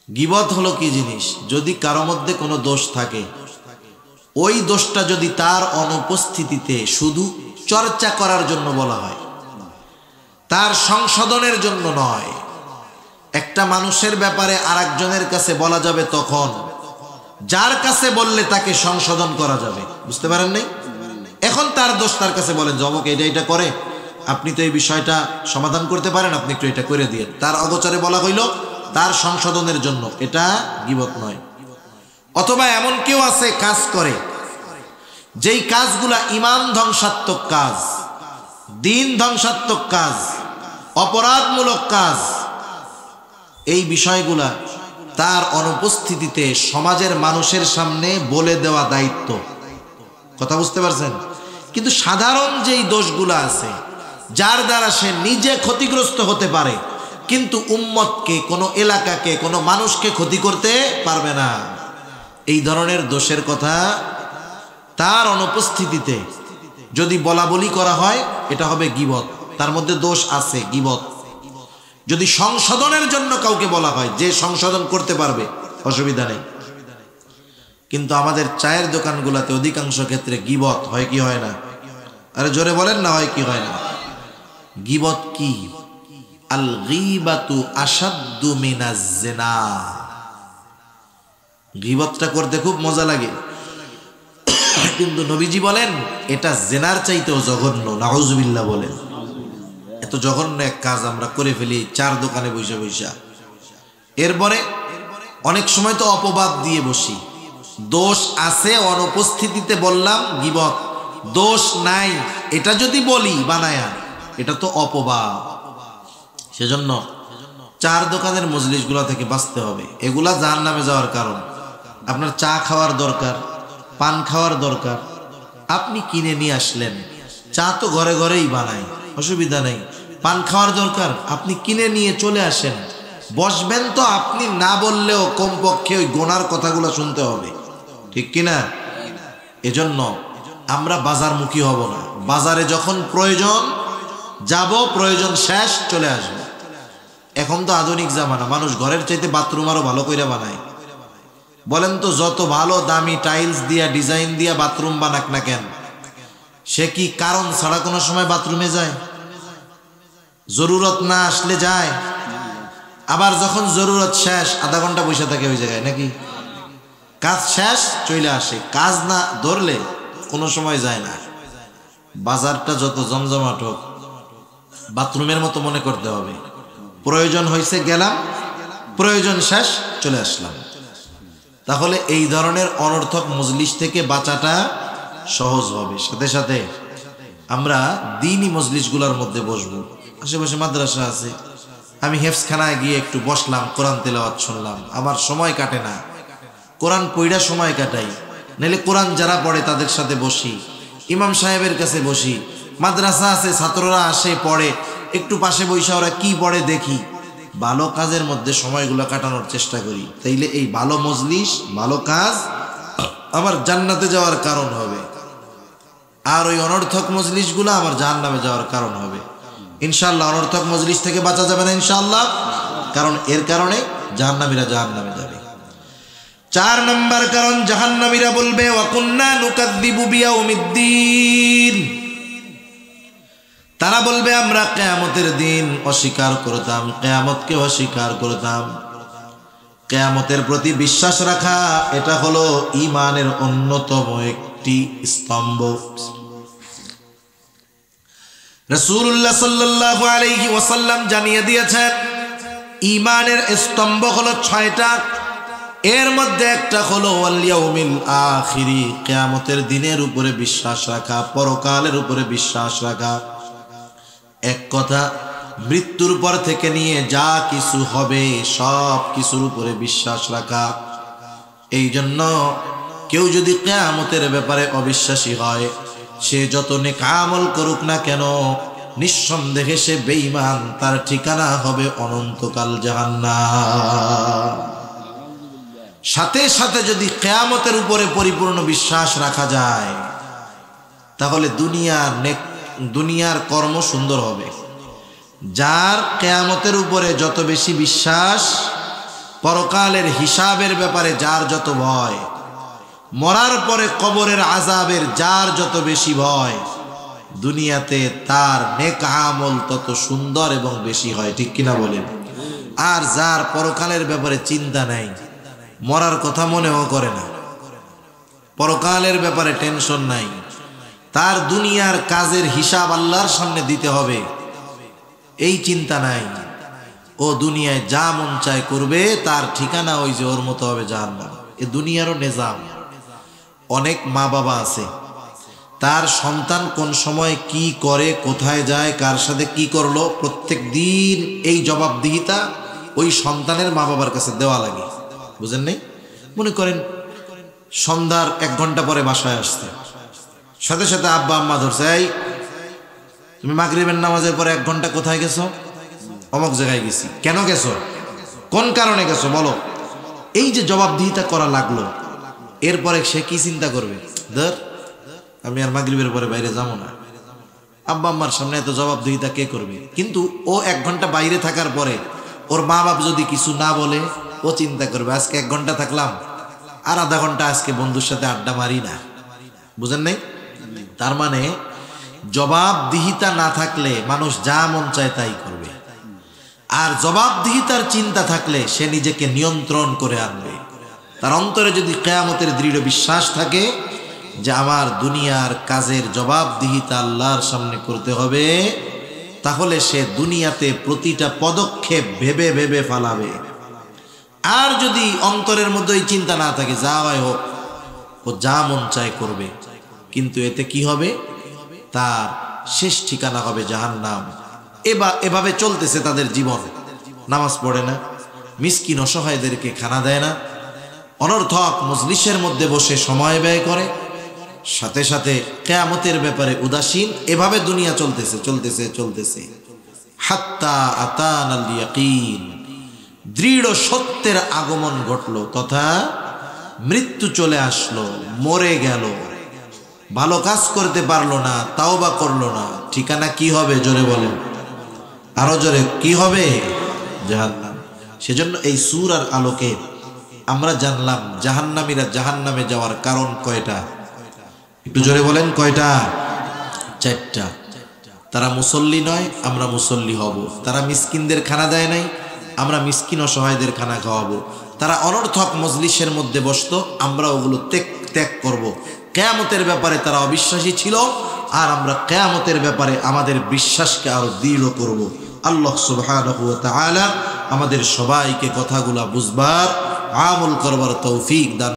গীবত হলো কি জিনিস? যদি কারো মধ্যে কোনো দোষ থাকে, ওই দোষটা যদি তার অনুপস্থিতিতে শুধু চর্চা করার জন্য বলা হয়, তার সংশোধনের জন্য নয়। একটা মানুষের ব্যাপারে আরেকজনের কাছে বলা যাবে তখন যার কাছে বললে তাকে সংশোধন করা যাবে। বুঝতে পারেন নাই? এখন তার দোষ তার কাছে বলেন, জমক এটা এটা করে, আপনি তো এই বিষয়টা সমাধান করতে পারেন, আপনি একটু এটা করে দিয়ে। তার অগোচরে বলা হইল তার সংশোধনের জন্য, এটা গীবত নয়। অথবা এমন কেউ আছে কাজ করে যেই কাজগুলা ঈমান ধ্বংসাত্মক কাজ, দিন ধ্বংসাত্মক কাজ, অপরাধমূলক কাজ, এই বিষয়গুলা তার অনুপস্থিতিতে সমাজের মানুষের সামনে বলে দেওয়া দায়িত্ব। কথা বুঝতে পারছেন? কিন্তু সাধারণ যেই দোষগুলো আছে, যার দ্বারা সে নিজে ক্ষতিগ্রস্ত হতে পারে কিন্তু উম্মতকে, কোনো এলাকাকে, কোনো মানুষকে ক্ষতি করতে পারবে না, এই ধরনের দোষের কথা তার অনুপস্থিতিতে যদি বলা বলি করা হয়, এটা হবে গীবত। তার মধ্যে দোষ আছে, গীবত। যদি সংশোধনের জন্য কাউকে বলা হয়, যে সংশোধন করতে পারবে, অসুবিধা নেই। কিন্তু আমাদের চায়ের দোকানগুলোতে অধিকাংশ ক্ষেত্রে গীবত হয় কি হয় না? আরে জোরে বলেন না, হয় কি হয় না? গীবত কি? আল গীবাতু আশাদ্দু মিনাজ জিনা। গীবতটা করতে খুব মজা লাগে, কিন্তু নবীজি বলেন এটা জিনার চাইতেও জঘন্য। নাউজুবিল্লাহ বলেন। এত জঘন্য এক কাজ আমরা করে ফেলি চার দোকানে বসে বসে। এরপরে অনেক সময় তো অপবাদ দিয়ে বসি। দোষ আছে, অনুপস্থিতিতে বললাম গীবত। দোষ নাই এটা যদি বলি বানায়া, এটা তো অপবাদ। সেজন্য চার দোকানের মজলিসগুলো থেকে বাঁচতে হবে। এগুলা জাহান্নামে যাওয়ার কারণ। আপনার চা খাওয়ার দরকার, পান খাওয়ার দরকার, আপনি কিনে নিয়ে আসলেন। চা তো ঘরে ঘরেই বানায়, অসুবিধা নেই। পান খাওয়ার দরকার, আপনি কিনে নিয়ে চলে আসেন। বসবেন তো আপনি না বললেও কমপক্ষে ওই গোনার কথাগুলো শুনতে হবে, ঠিক কিনা? এজন্য আমরা বাজারমুখী হব না। বাজারে যখন প্রয়োজন যাব, প্রয়োজন শেষ চলে আসবো। এখন তো আধুনিক জামানা, মানুষ ঘরের চাইতে বাথরুম আরো ভালো করে বানায়। বলেন তো, যত ভালো দামি টাইলস দিয়া, ডিজাইন দিয়া বাথরুম বানাক না কেন, সে কি কারণ ছাড়া কোনো সময় বাথরুমে যায়? জরুরত না আসলে যায়। আবার যখন জরুরত শেষ, আধা ঘন্টা বসে থাকে ওই জায়গায়, নাকি? কাজ শেষ চলে আসে। কাজ না ধরলে কোনো সময় যায় না। বাজারটা যত জমজমাট হোক, বাথরুমের মতো মনে করতে হবে। প্রয়োজন হয়েছে গেলাম, প্রয়োজন শেষ চলে আসলাম। তাহলে এই ধরনের অনর্থক মজলিস থেকে বাঁচাটা সহজ হবে। সাথে সাথে আমরা দ্বীনি মজলিসগুলোর মধ্যে বসবো। আশেপাশে মাদ্রাসা আছে, আমি হেফজখানায় গিয়ে একটু বসলাম, কোরআন তেলাওয়াত শুনলাম। আমার সময় কাটে না, কোরআন পড়া সময় কাটাই। নাহলে কোরআন যারা পড়ে তাদের সাথে বসি, ইমাম সাহেবের কাছে বসি। মাদ্রাসা আছে, ছাত্ররা আসে পড়ে, একটু পাশে বসে ওরা কি পড়ে দেখি। ভালো কাজের মধ্যে সময়গুলো কাটানোর চেষ্টা করি। তাইলে এই ভালো মজলিস, ভালো কাজ আমার জান্নাতে যাওয়ার কারণ হবে, আর ওই অনর্থক মজলিসগুলো আমার জাহান্নামে যাওয়ার কারণ হবে। ইনশাআল্লাহ অনর্থক মজলিস থেকে বাঁচা যাবে না ইনশাআল্লাহ, কারণ এর কারণে জাহান্নামীরা জাহান্নামে যাবে। 4 নম্বর কারণ, জাহান্নামীরা বলবে ওয়া কুন্না নুকাযযিবু বিয়াউমিদ্দিন। তারা বলবে আমরা কিয়ামতের দিন অস্বীকার করতাম, কিয়ামতকে অস্বীকার করতাম। কিয়ামতের প্রতি বিশ্বাস রাখা এটা হলো ঈমানের অন্যতম একটি স্তম্ভ। রাসূলুল্লাহ সাল্লাল্লাহু আলাইহি ওয়াসাল্লাম জানিয়ে দিয়েছেন ঈমানের স্তম্ভ হলো 6টা। এর মধ্যে একটা হলো ওয়াল ইয়াউমিল আখিরি, কিয়ামতের দিনের উপরে বিশ্বাস রাখা, পরকালের উপরে বিশ্বাস রাখা। এক কথা, মৃত্যুর পর থেকে নিয়ে যা কিছু হবে সব কিছুর উপরে বিশ্বাস রাখা। এই জন্য কেউ যদি কিয়ামতের ব্যাপারে অবিশ্বাসী হয়, সে যত নেক আমল করুক না কেন, নিঃসন্দেহে সে বেঈমান, তার ঠিকানা হবে অনন্তকাল জাহান্নাম। সাথে সাথে যদি কিয়ামতের উপরে পরিপূর্ণ বিশ্বাস রাখা যায়, তাহলে দুনিয়ার কর্ম সুন্দর হবে। যার কিয়ামতের উপরে যত বেশি বিশ্বাস, পরকালের হিসাবের ব্যাপারে যার যত ভয়, মরার পরে কবরের আযাবের যার যত বেশি ভয়, দুনিয়াতে তার নেক আমল তত সুন্দর এবং বেশি হয়। ঠিক কিনা বলেন? আর যার পরকালের ব্যাপারে চিন্তা নাই, মরার কথা মনেও করে না, পরকালের ব্যাপারে টেনশন নাই, তার দুনিয়ার কাজের হিসাব আল্লাহর সামনে দিতে হবে, এই চিন্তা নাই, ও দুনিয়ায় যা মন চায় করবে, তার ঠিকানা ওই যে ওর মতো হবে জাহান্নাম। এ দুনিয়ারও নিজাম। অনেক মা বাবা আছে, তার সন্তান কোন সময় কি করে, কোথায় যায়, কার সাথে কি করলো, প্রত্যেক দিন এই জবাবদিহিতা ওই সন্তানের মা বাবার কাছে দেওয়া লাগে। বুঝেন নাই? মনে করেন সন্ধ্যার 1 ঘন্টা পরে বাসায় আসতে, সাথে সাথে আব্বা আম্মা ধরছে, এই তুমি মাগরিবের নামাজের পরে 1 ঘন্টা কোথায় গেছো? অমুক জায়গায় গেছি। কেন গেছো? কোন কারণে গেছো বলো? এই যে জবাবদিহিতা করা লাগলো, এরপরে সে কি চিন্তা করবে? ধর, আমি আর মাগরিবের পরে বাইরে যাবো না। আব্বা আম্মার সামনে এত জবাবদিহিতা কে করবে? কিন্তু ও 1 ঘন্টা বাইরে থাকার পরে ওর মা বাপ যদি কিছু না বলে, ও চিন্তা করবে আজকে 1 ঘন্টা থাকলাম, আর আধা ঘন্টা আজকে বন্ধুর সাথে আড্ডা মারি না। বুঝেন নাই? তার মানে জবাবদিহিতা না থাকলে মানুষ যা মন চায় তাই করবে, আর জবাবদিহিতার চিন্তা থাকলে সে নিজেকে নিয়ন্ত্রণ করে আনবে। তার অন্তরে যদি কিয়ামতের দৃঢ় বিশ্বাস থাকে যে আমার দুনিয়ার কাজের জবাবদিহিতা আল্লাহর সামনে করতে হবে, তাহলে সে দুনিয়াতে প্রতিটা পদক্ষেপ ভেবে ভেবে ফালাবে। আর যদি অন্তরের মধ্যে এই চিন্তা না থাকে, যা হয় হোক, ও যা মন চায় করবে, কিন্তু এতে কি হবে? তার শেষ ঠিকানা হবে জাহান্নাম। এভাবে চলতেছে তাদের জীবন। নামাজ পড়ে না, মিসকিন অসহায়দেরকে খানা দেয় না, অনর্থক মজলিসের মধ্যে বসে সময় ব্যয় করে, সাথে সাথে কিয়ামতের ব্যাপারে উদাসীন। এভাবে দুনিয়া চলতেছে চলতেছে চলতেছে, হাত্তা আতানাল ইয়াকিন, দৃঢ় সত্যের আগমন ঘটলো, তথা মৃত্যু চলে আসলো, মরে গেল, ভালো কাজ করতে পারলো না, তাওবা করলো না, ঠিকানা কি হবে? জোরে বলেন, আরো জোরে, কি হবে? জাহান্নাম। সেজন্য এই সূরার আলোকে আমরা জানলাম জাহান্নামীরা জাহান্নামে যাওয়ার কারণ কয়টা? একটু জোরে বলেন, কয়টা? 4টা। তারা মুসল্লি নয়, আমরা মুসল্লি হব। তারা মিসকিনদের খানা দেয় নাই, আমরা মিসকিন অসহায়দের খানা খাওয়াবো। তারা অনর্থক মজলিসের মধ্যে বসতো, আমরা ওগুলো ত্যাগ করব। কিয়ামতের ব্যাপারে তারা অবিশ্বাসী ছিল, আর আমরা কিয়ামতের ব্যাপারে আমাদের বিশ্বাসকে আরো দৃঢ় করব। আল্লাহ সুবহানাহু ওয়া তাআলা আমাদের সবাইকে কথাগুলা বুঝবার, আমল করবার তৌফিক দান